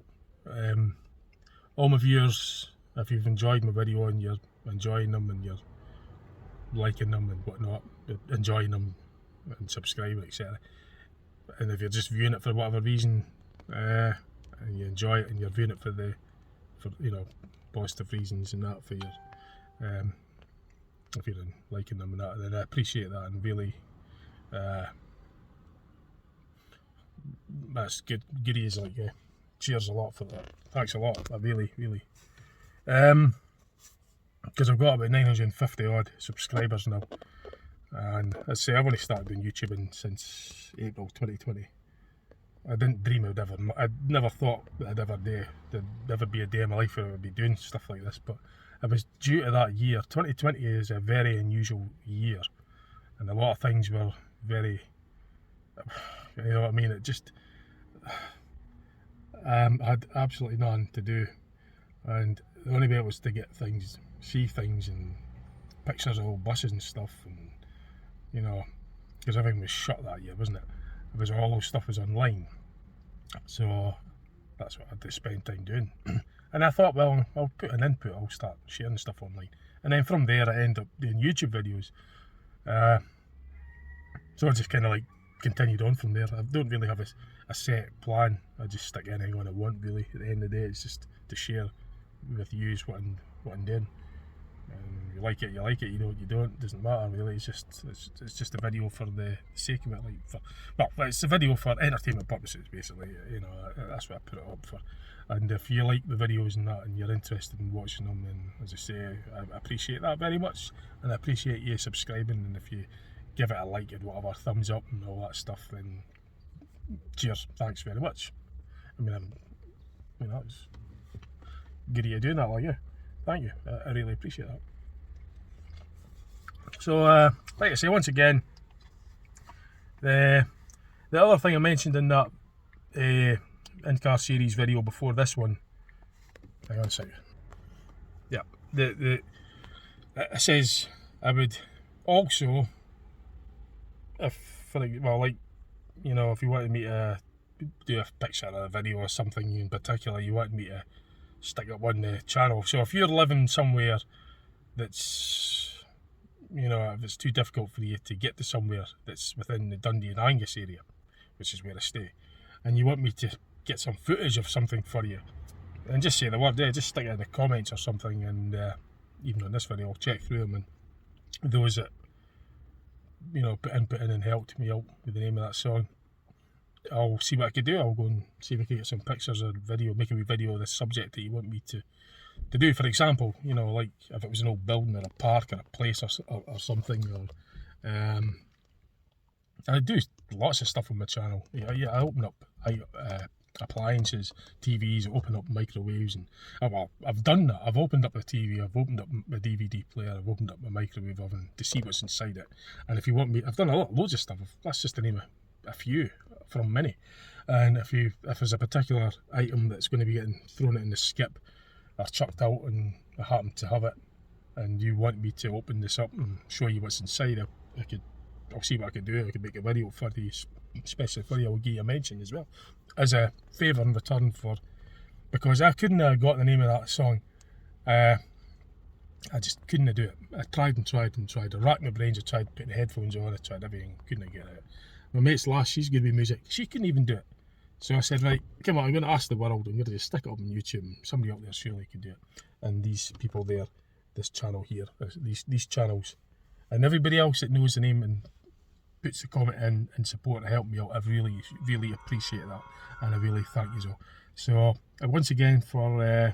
All my viewers, if you've enjoyed my video and you're enjoying them and you're liking them and whatnot, enjoying them and subscribing, etc. And if you're just viewing it for whatever reason, and you enjoy it and you're viewing it for positive reasons and that, for your if you're liking them and that, then I appreciate that, and really that's good. Goody is like, cheers a lot for that. Thanks a lot. I really because I've got about 950 odd subscribers now, and I'd say I've only started doing YouTubing since April 2020. I didn't dream I'd never thought that there'd ever be a day in my life where I would be doing stuff like this, but I was due to that year. 2020 is a very unusual year, and a lot of things were very, you know what I mean, it just, I had absolutely nothing to do, and the only way was to get things, see things, and pictures of old buses and stuff, and you know, because everything was shut that year, wasn't it? It was all those stuff was online, so that's what I had to spend time doing. And I thought, well, I'll put an input, I'll start sharing stuff online, and then from there I end up doing YouTube videos. So I just kind of like continued on from there. I don't really have a set plan. I just stick anything I want, really. At the end of the day, it's just to share with you what I'm doing. You like it, you like it. You don't. Doesn't matter really. It's just a video for the sake of it. It's a video for entertainment purposes, basically. You know, that's what I put it up for. And if you like the videos and that, and you're interested in watching them, then as I say, I appreciate that very much, and I appreciate you subscribing. And if you give it a like and whatever, thumbs up and all that stuff, then cheers. Thanks very much. I mean, it's good of you doing that, like you. Thank you. I really appreciate that. So, like I say, once again, the other thing I mentioned in that in-car series video before this one, hang on a second. Yeah, it says I would also, if you wanted me to do a picture or a video or something in particular, you wanted me to stick up on the channel. So if you're living somewhere that's, if it's too difficult for you to get to somewhere that's within the Dundee and Angus area, which is where I stay, and you want me to get some footage of something for you, and just say the word there, just stick it in the comments or something, and even on this video I'll check through them, and those that put input in and helped me out with the name of that song, I'll see what I can do. I'll go and see if I can get some pictures or video, make a wee video of the subject that you want me to do. For example, like if it was an old building or a park or a place or something, or I do lots of stuff on my channel. Yeah, I open up appliances, TVs, open up microwaves, and I've done that. I've opened up the TV, I've opened up my DVD player, I've opened up my microwave oven to see what's inside it. And if you want me, I've done loads of stuff. That's just to name a few from many. And if there's a particular item that's going to be getting thrown in the skip or chucked out, and I happen to have it, and you want me to open this up and show you what's inside, I'll see what I can do. I can make a video for you, especially for you. I'll give you a mention as well, as a favour in return because I couldn't have got the name of that song. I just couldn't do it. I tried and tried and tried. I racked my brains. I tried putting headphones on. I tried everything. Couldn't get it. My mate's lass, she's good with music. She couldn't even do it. So I said, right, come on, I'm going to ask the world. I'm going to just stick it up on YouTube. And somebody up there surely could do it. And these people there, this channel here, these channels, and everybody else that knows the name and puts the comment in support to help me out, I really, really appreciate that. And I really thank you all. So, once again, for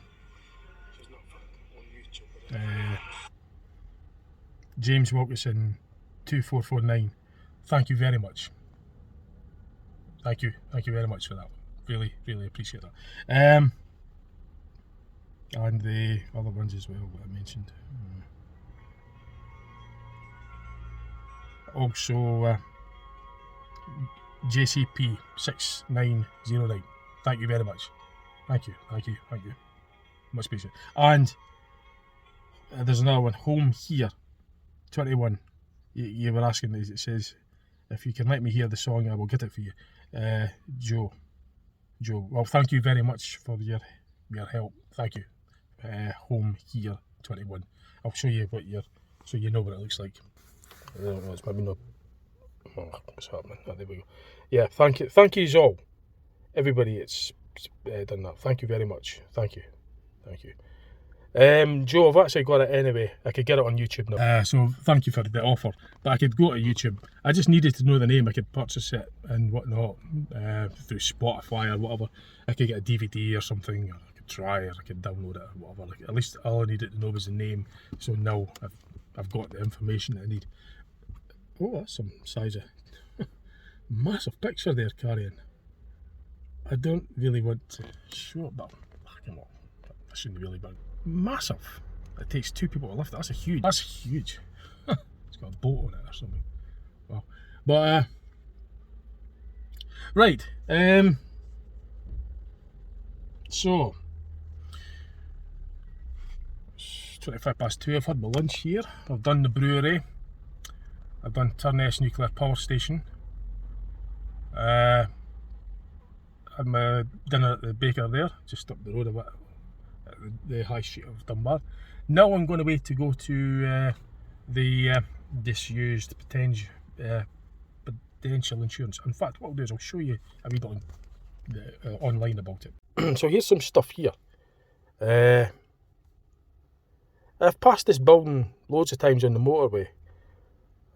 James Wilkinson 2449, thank you very much. Thank you very much for that. Really, really appreciate that. And the other ones as well that I mentioned. Also, JCP 6909. Thank you very much. Thank you. Much appreciated. And there's another one, Home Here 21. You were asking, it says, if you can let me hear the song, I will get it for you. Joe. Well, thank you very much for your help. Thank you. Home Here 21. I'll show you so you know what it looks like. I don't know, it's maybe not. Oh, what's happening? Oh, there we go. Yeah, thank you all, everybody. It's done that. Thank you very much. Thank you. Joe, I've actually got it anyway. I could get it on YouTube now. So thank you for the offer. But I could go to YouTube. I just needed to know the name. I could purchase it and whatnot through Spotify or whatever. I could get a DVD or something. Or I could try, or I could download it or whatever. At least all I needed to know was the name. So now I've got the information that I need. Oh, that's some size of massive picture there, carrying. I don't really want to show it, but come on, I shouldn't really, but massive. It takes 2 people to lift it. That's huge. It's got a boat on it or something. Wow. But right. So it's 2:25. I've had my lunch here. I've done the brewery. I've done Torness Nuclear Power Station. Had my dinner at the baker there, just up the road a bit, at the high street of Dunbar. Now I'm going away to go to the disused potential insurance. In fact, what I'll do is I'll show you a wee bit online about it. So here's some stuff here. I've passed this building loads of times on the motorway.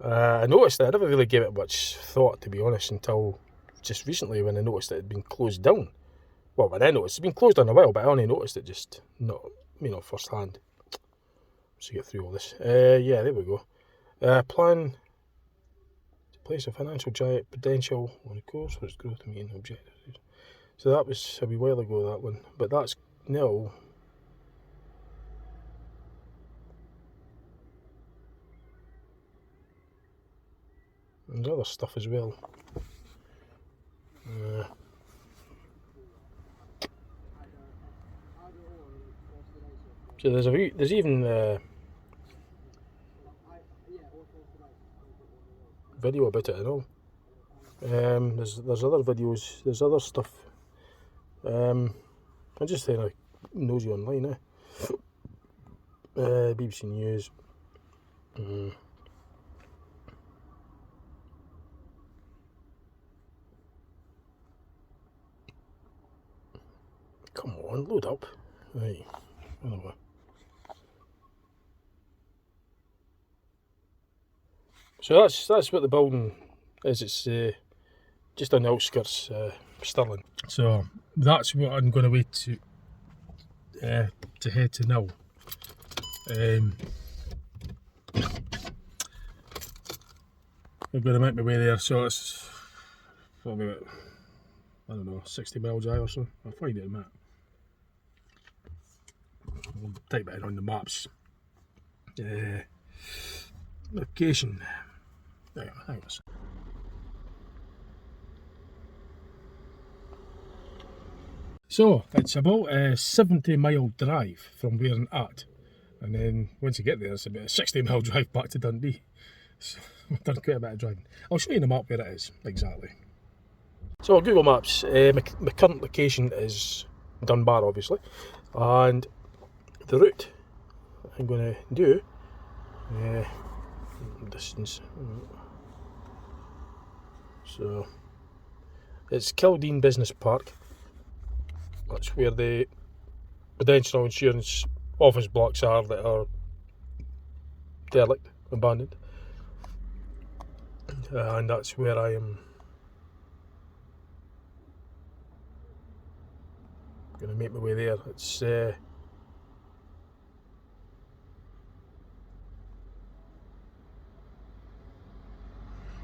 I noticed that I never really gave it much thought, to be honest, until just recently when I noticed that it had been closed down. Well, when I noticed, it's been closed down a while, but I only noticed it just not first hand. So get through all this. Yeah, there we go. Plan to place a financial giant potential on a course for its growth and meeting objectives. So that was a wee while ago, that one. But that's now. There's other stuff as well. So there's even video about it and all. There's other videos. There's other stuff. I'm just saying, nosy online, eh? BBC News. Come on, load up. Right. Anyway. So that's what the building is. It's just on the outskirts of Stirling. So that's what I'm going to wait to head to now. I'm going to make my way there. So it's probably about, I don't know, 60-mile drive or so. I'll find it in a minute. We'll type it in on the maps. Location. There, hang on. So it's about a 70-mile drive from where I'm at, and then once you get there, it's about a 60-mile drive back to Dundee. So I've done quite a bit of driving. I'll show you the map where it is exactly. So Google Maps, my current location is Dunbar, obviously, and the route I'm going to do, distance, so it's Kildeen Business Park. That's where the Prudential Insurance office blocks are that are derelict, abandoned, and that's where I am going to make my way there. It's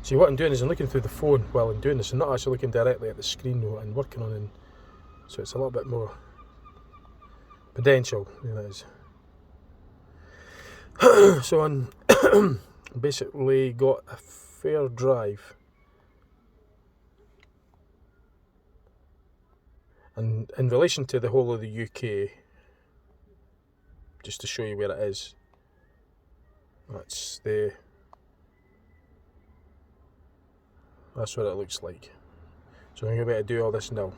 see, what I'm doing is I'm looking through the phone while I'm doing this. I'm not actually looking directly at the screen what I'm working on, and so it's a little bit more prudential than it is. So I'm basically got a fair drive, and in relation to the whole of the UK, just to show you where it is, that's what it looks like. So I'm going to be able to do all this now.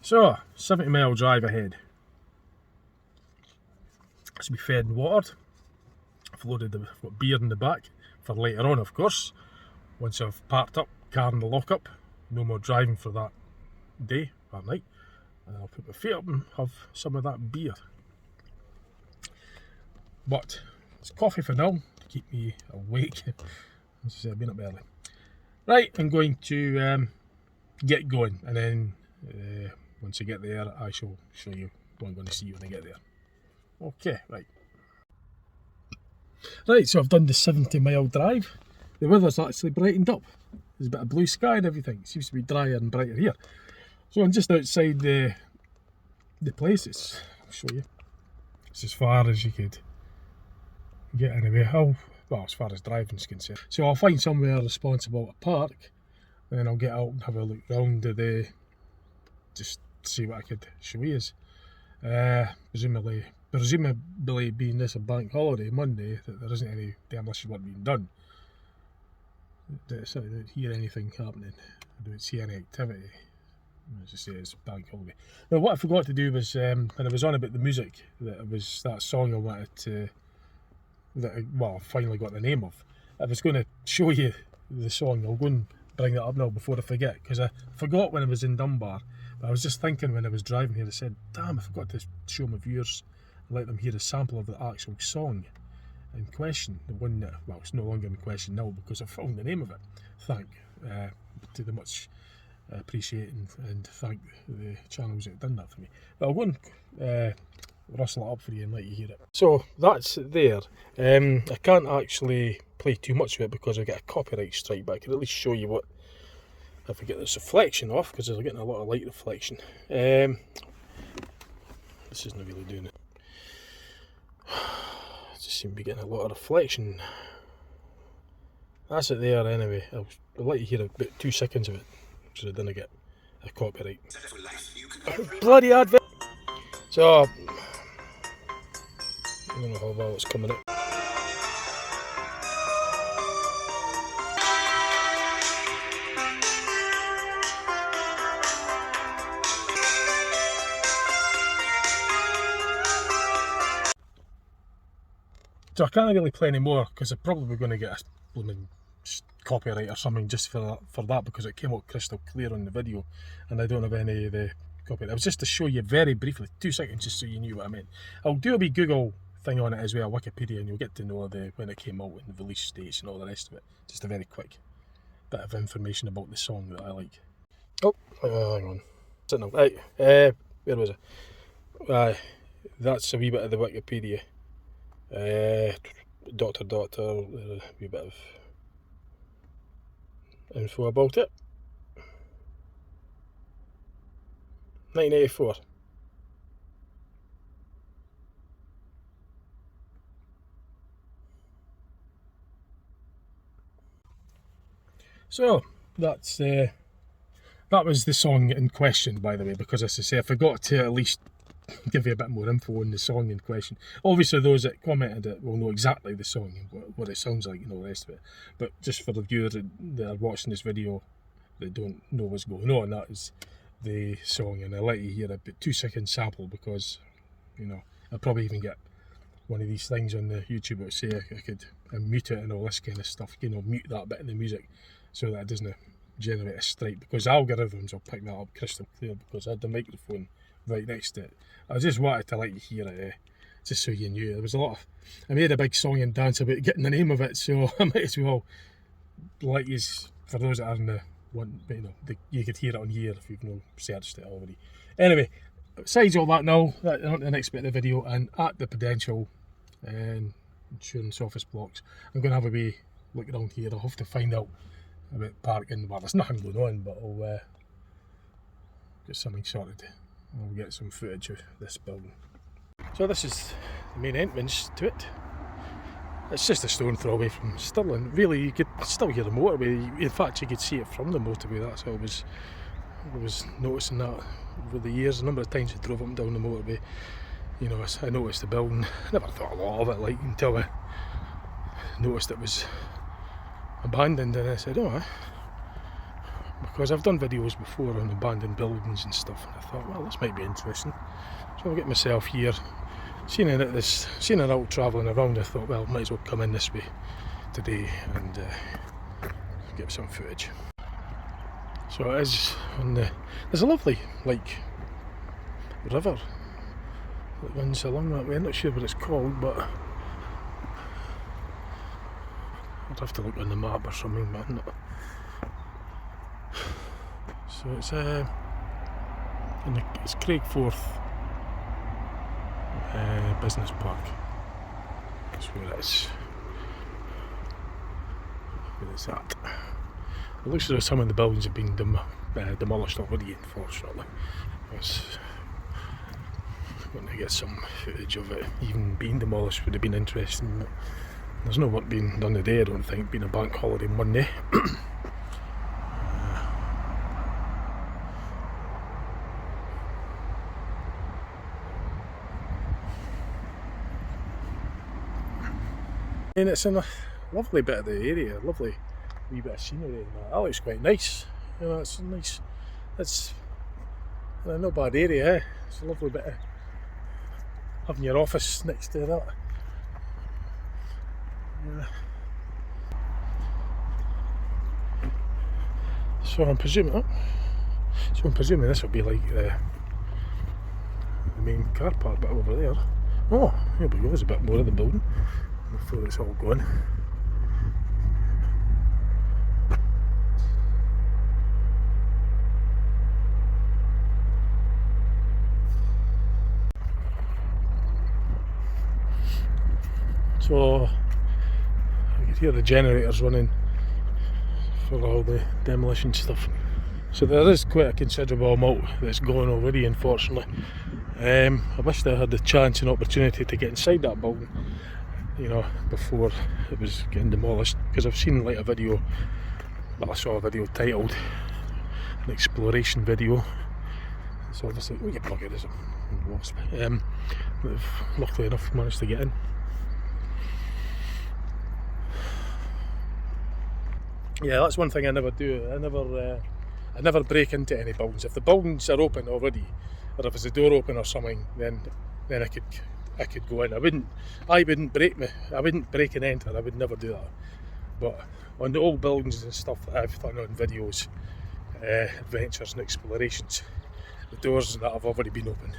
So, 70-mile drive ahead. It's to be fed and watered. I've got beer in the back, for later on, of course. Once I've parked up, car in the lockup, no more driving for that day, that night. And I'll put my feet up and have some of that beer. But it's coffee for now, to keep me awake. As I said, I've been up early. Right, I'm going to get going, and then once I get there, I shall show you what I'm going to see when I get there. Okay, right. Right, so I've done the 70-mile drive. The weather's actually brightened up. There's a bit of blue sky and everything. It seems to be drier and brighter here. So I'm just outside the place. I'll show you. It's as far as you could get anyway. Well, as far as driving's concerned. So I'll find somewhere responsible to park, and then I'll get out and have a look round just see what I could show you. Presumably being this a bank holiday Monday, that there isn't any demolition work being done. So I don't hear anything happening. I don't see any activity. As I say, it's bank holiday. Now, what I forgot to do was when I was on about the music, that song I wanted to. I finally got the name of. I was going to show you the song. I'll go and bring that up now before I forget, because I forgot when I was in Dunbar. But I was just thinking when I was driving here, I said, damn, I forgot to show my viewers and let them hear a sample of the actual song in question. The one that, well, it's no longer in question now because I found the name of it. To the much appreciate and thank the channels that done that for me. But I'll go and rustle it up for you and let you hear it. So that's there. I can't actually play too much of it because I get a copyright strike, but I can at least show you what, if I get this reflection off, because I'm getting a lot of light reflection. This isn't really doing it. I just seem to be getting a lot of reflection. That's it there anyway. I'll let you hear about 2 seconds of it, so I didn't get a copyright. Bloody advert! So, I don't know how well it's coming out. So I can't really play any more because I'm probably going to get a blooming copyright or something just for that, because it came out crystal clear on the video and I don't have any of the copyright. It was just to show you very briefly, 2 seconds, just so you knew what I meant. I'll do a wee Google thing on it as well, Wikipedia, and you'll get to know when it came out and the release dates and all the rest of it. Just a very quick bit of information about the song that I like. Oh, hang on. Right, where was I? That's a wee bit of the Wikipedia. A wee bit of info about it. 1984. So that was the song in question, by the way, because as I say, I forgot to at least give you a bit more info on the song in question. Obviously those that commented it will know exactly the song and what it sounds like and all the rest of it, but just for the viewers that are watching this video that don't know what's going on, that is the song, and I'll let you hear a 2 second sample, because I'll probably even get one of these things on the YouTube that would say I could mute it and all this kind of stuff, mute that bit of the music so that it doesn't generate a strike, because algorithms will pick that up crystal clear because I had the microphone right next to it. I just wanted to let you hear it, just so you knew. There was I made a big song and dance about getting the name of it, so I might as well let you, for those that are in the one, you could hear it on here if you've not searched it already. Anyway, besides all that now, on to the next bit of the video, and at the Prudential insurance office blocks, I'm going to have a wee look around here. I'll have to find out about parking. Well, there's nothing going on, but I'll get something sorted. I'll get some footage of this building. So this is the main entrance to it. It's just a stone throw away from Stirling. Really, you could still hear the motorway. In fact, you could see it from the motorway. That's how I was noticing that over the years. A number of times I drove up and down the motorway. I noticed the building. I never thought a lot of it, until I noticed it was abandoned, and I said, oh, because I've done videos before on abandoned buildings and stuff, and I thought, well, this might be interesting. So I'll get myself here. Seeing it out travelling around, I thought, well, might as well come in this way today and get some footage. So it is on there's a lovely river that runs along that way. I'm not sure what it's called, but I'd have to look on the map or something, but I'm not. So it's it's Craigforth Business Park. That's where it is. Where it's at. It looks as though some of the buildings have been demolished already, unfortunately. I'm going to get some footage of it even being demolished. Would have been interesting, but there's no work being done today, I don't think, being a bank holiday Monday. And it's in a lovely bit of the area, lovely wee bit of scenery. That looks quite nice. You know, it's nice. It's not a bad area. Eh? It's a lovely bit of having your office next to that. Yeah. So I'm presuming this will be like the main car park bit over there. Oh, here we go. There's a bit more of the building before it's all gone. So I could hear the generators running for all the demolition stuff. So there is quite a considerable amount that's going already, unfortunately. I wished I had the chance and opportunity to get inside that building, you know, before it was getting demolished, because I've seen like a video, well, I saw a video titled an exploration video. So obviously, oh, you plug it, there's a wasp. We've luckily enough managed to get in. Yeah, that's one thing I never do. I never break into any buildings. If the buildings are open already, or if there's a door open or something, then I could go in. I wouldn't break and enter. I would never do that. But on the old buildings and stuff that I've done on videos, adventures and explorations, the doors and that have already been open,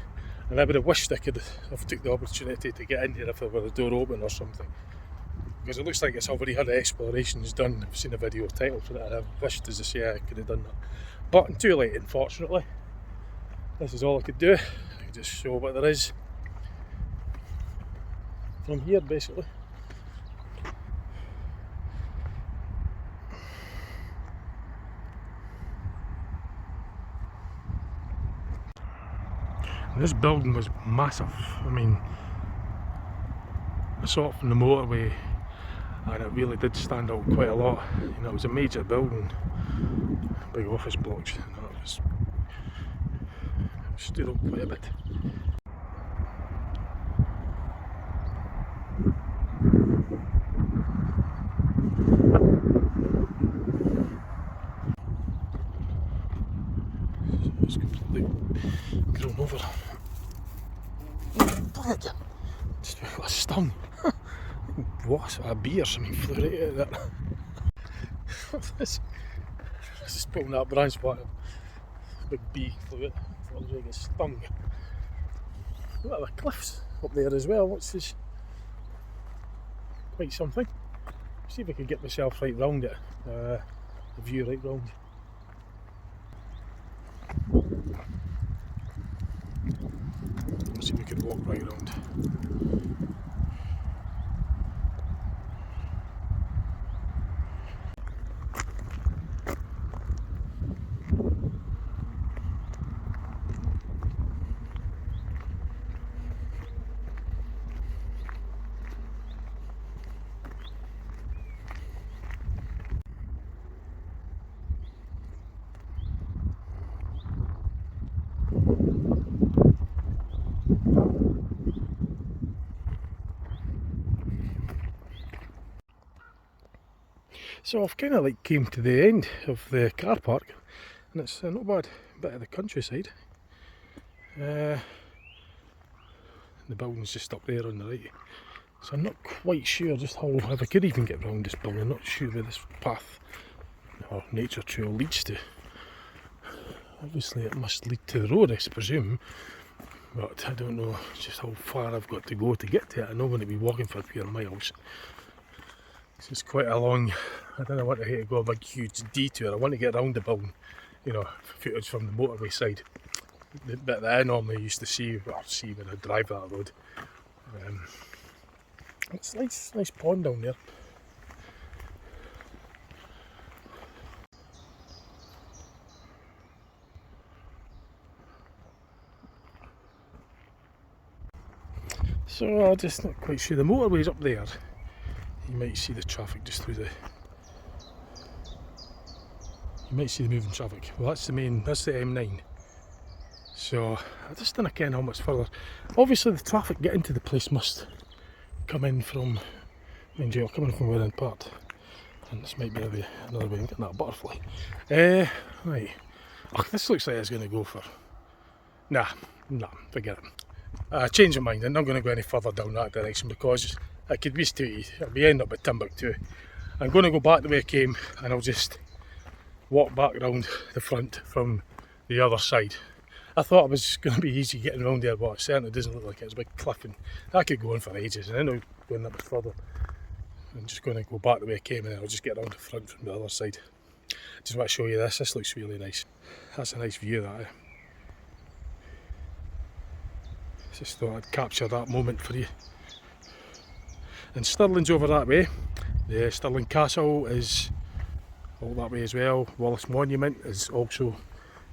and I would have wished I could have took the opportunity to get in here if there were a door open or something. Because it looks like it's already had the explorations done. I've seen a video title for that, and I've wished, as I say, I could have done that. But I'm too late, unfortunately. This is all I could do. I could just show what there is from here, basically. And this building was massive. I mean, I saw it from the motorway, and it really did stand out quite a lot. You know, it was a major building, big office blocks, and it stood up quite a bit. It's completely grown over. Just got stung. What? A bee or something flew right out of that. This is pulling that branch back. Big bee flew out. Thought I was going to get stung. What are the cliffs up there as well? What's this? Quite something. See if I can get myself right round it. The view right round. Let's see if we can walk right round. So I've kind of like came to the end of the car park, and it's not bad bit of the countryside. The building's just up there on the right. So I'm not quite sure just how, if I could even get round this building, I'm not sure where this path or nature trail leads to. Obviously it must lead to the road, I presume, but I don't know just how far I've got to go to get to it. I know I'm going to be walking for a few miles. This is quite a long, I don't want to go a big huge detour. I want to get around the building, you know, footage from the motorway side. The bit that I normally used to see when I drive that road. It's a nice pond down there. So I'm just not quite sure. The motorway's up there. You might see the traffic just through the. You might see the moving traffic. Well, that's the M9. So I just don't know how much further. Obviously, the traffic getting to the place must come in from, mind you, coming from where in part. And this might be another way of getting that butterfly. Right. Oh, this looks like it's going to go for. Nah, forget it. I changed my mind. I'm not going to go any further down that direction because I could be too. I'll be end up at Timbuktu. I'm going to go back the way I came, and I'll just walk back round the front from the other side. I thought it was going to be easy getting around there, but it certainly doesn't look like it. It's a big cliff, and that could go on for ages. And I know going a bit further, I'm just going to go back the way I came, and then I'll just get around the front from the other side. Just want to show you this. This looks really nice. That's a nice view, that. Just thought I'd capture that moment for you. And Stirling's over that way. The Stirling Castle is all that way as well. Wallace Monument is also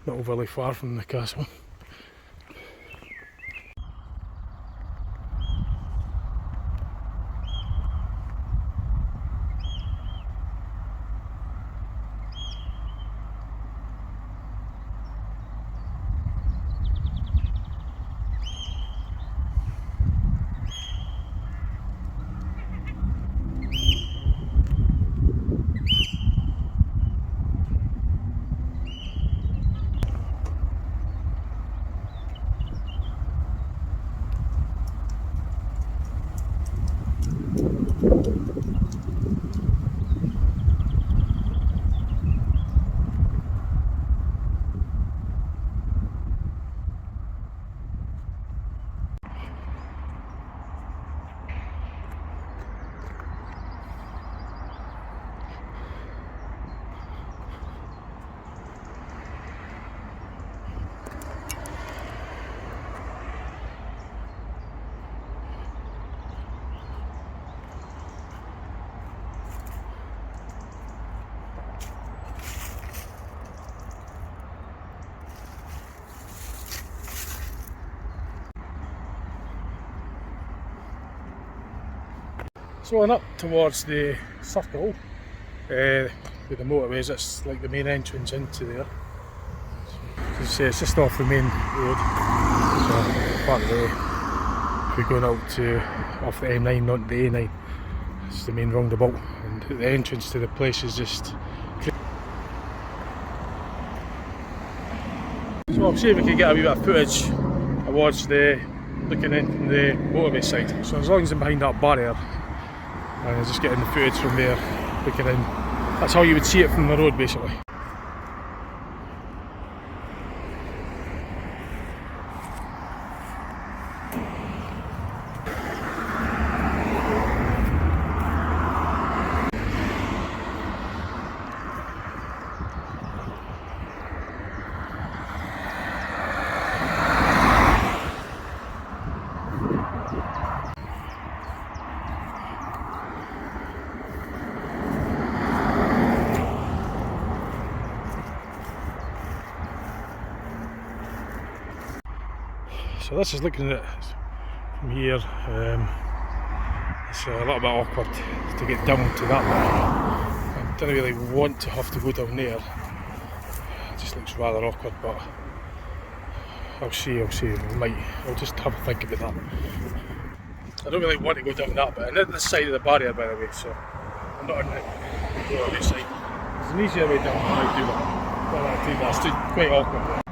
not overly far from the castle. So I'm up towards the circle with the motorways. It's like the main entrance into there. So it's just off the main road. So part of the way we're going out to off the M9, not the A9. It's the main roundabout, and the entrance to the place is just. So I'll see if we can get a wee bit of footage towards the looking in from the motorway side. So as long as I'm behind that barrier. And just getting the footage from there, looking in. That's how you would see it from the road, basically. So this is looking at it from here. It's a little bit awkward to get down to that bit. I don't really want to have to go down there. It just looks rather awkward, but I'll see. I'll just have a think about that. I don't really want to go down that bit. I'm at the side of the barrier, by the way, so I'm not on the other side. There's an easier way down than I do that. But I think that's quite awkward.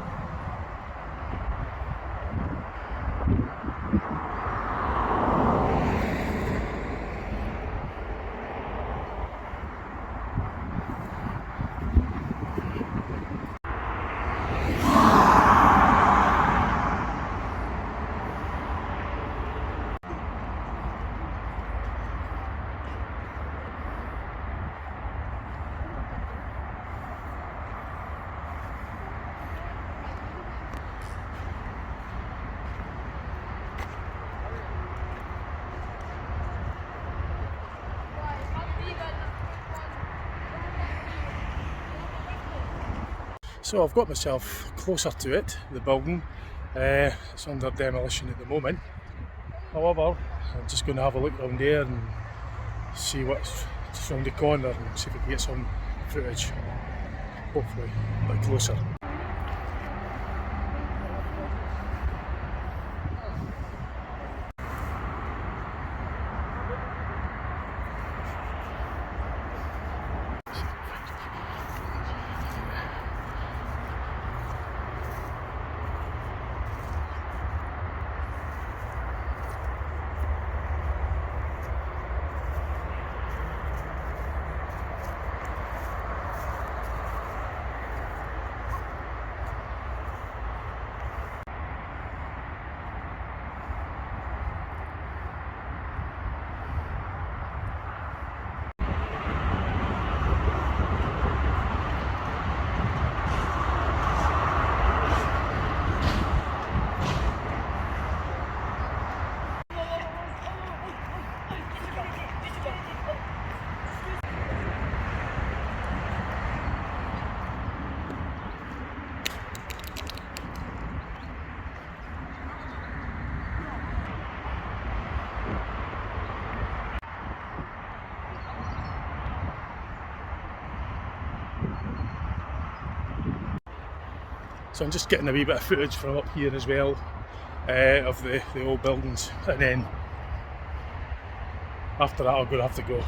So I've got myself closer to it, the building. It's under demolition at the moment. However, I'm just going to have a look around there and see what's just around the corner and see if we can get some footage, hopefully a bit closer. So I'm just getting a wee bit of footage from up here as well, of the old buildings, and then after that I'm going to have to go.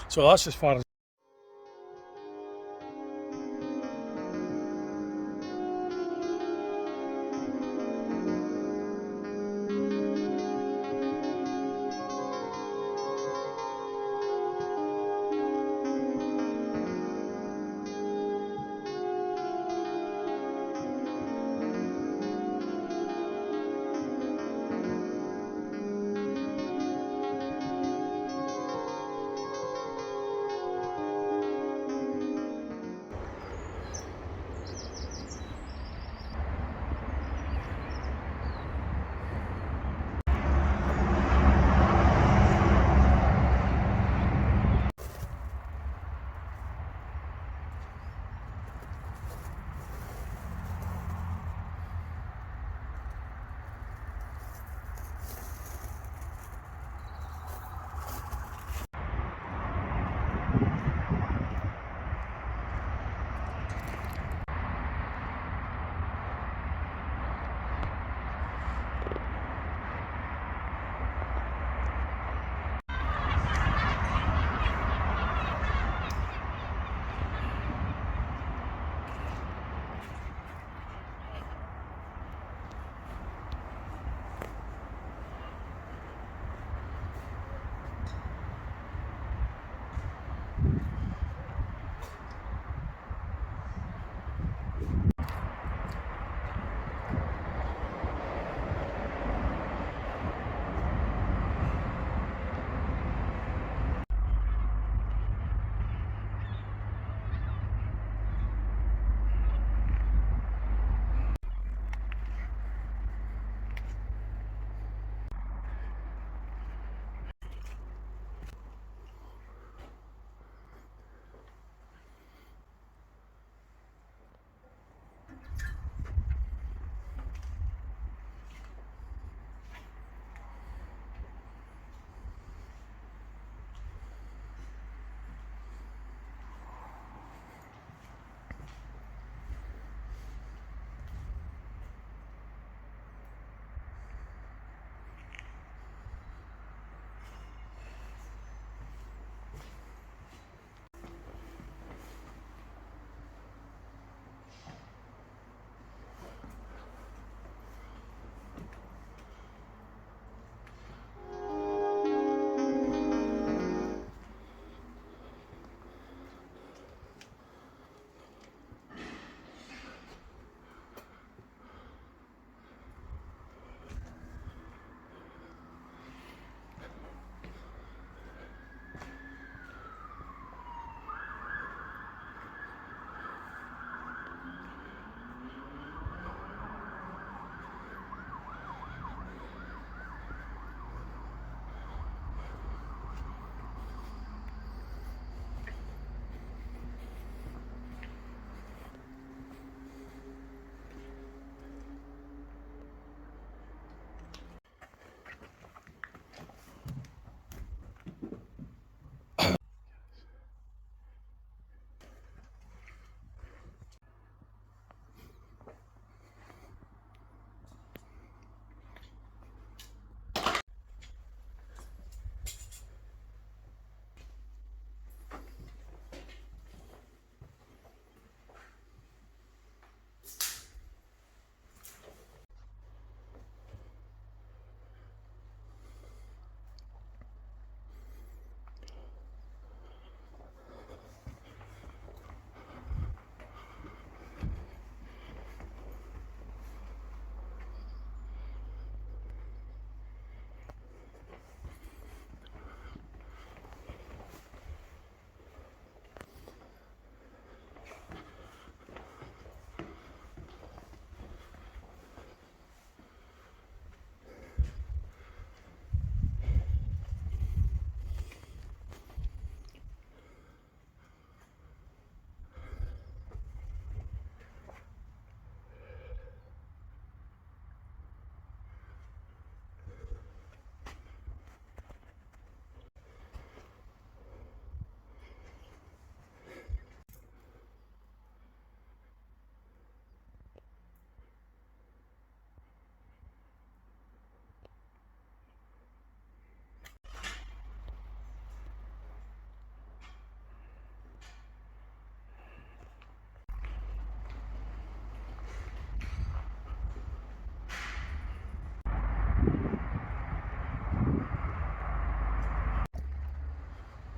So that's as far as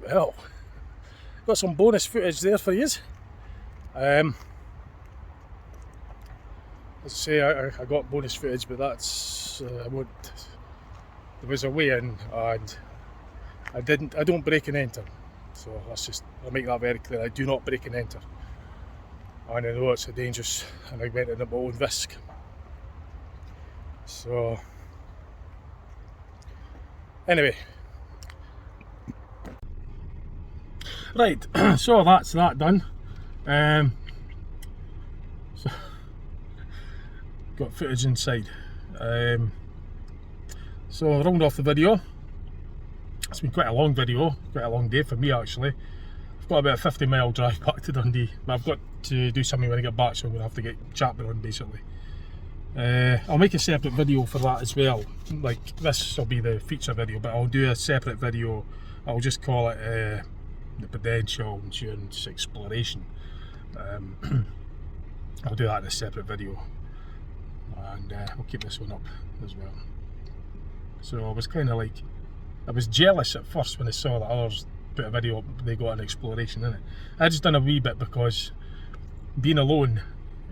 Well, got some bonus footage there for you. As I say, I got bonus footage, but that's I won't. There was a way in, and I don't break and enter. So I'll make that very clear. I do not break and enter. And I know it's dangerous, and I went in at my own risk. So anyway, right. So that's that done. So got footage inside. So I round off the video. It's been quite a long video, quite a long day for me actually. I've got about a 50-mile drive back to Dundee, but I've got to do something when I get back, so I'm going to have to get Chapman on basically. I'll make a separate video for that as well. Like, this will be the feature video, but I'll do a separate video. I'll just call it the Prudential Insurance Exploration. I'll do that in a separate video, and I'll keep this one up as well. So I was kind of like, I was jealous at first when I saw that others put a video up, they got an exploration in it. I just done a wee bit because being alone,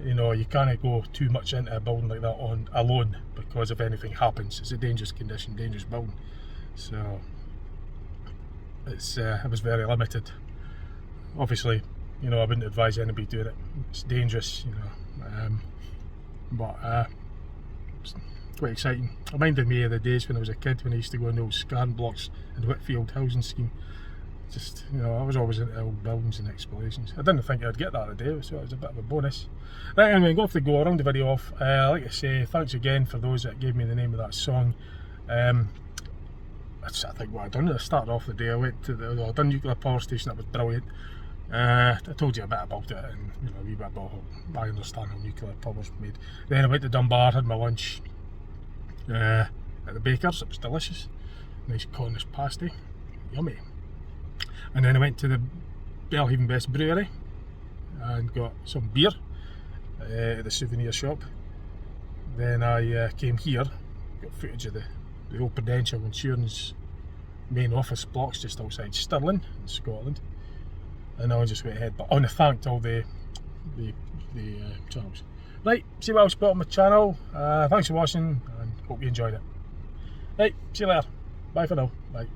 you know, you can't go too much into a building like that on alone, because if anything happens, it's a dangerous condition, dangerous building. So it's it was very limited. Obviously, you know, I wouldn't advise anybody doing it. It's dangerous, you know. But it's quite exciting. It reminded me of the days when I was a kid, when I used to go in those scan blocks in Whitfield housing scheme. Just, you know, I was always into old buildings and explorations. I didn't think I'd get that today, so it was a bit of a bonus. Right, anyway, I'm going to go around the video off. Like I say, thanks again for those that gave me the name of that song. That's, I think, what I done. I started off the day, I went to the Lothian Nuclear Power Station. That was brilliant. I told you a bit about it, and you know, a wee bit about how I understand how nuclear power's made. Then I went to Dunbar, had my lunch at the baker's. It was delicious. Nice Torness pasty, yummy. And then I went to the Belhaven Best Brewery and got some beer at the souvenir shop. Then I came here, got footage of the old Prudential Insurance main office blocks just outside Stirling in Scotland. And I just went ahead, but I want to thank all the channels. Right, see what else put on my channel. Thanks for watching, and hope you enjoyed it. Right, see you later. Bye for now. Bye.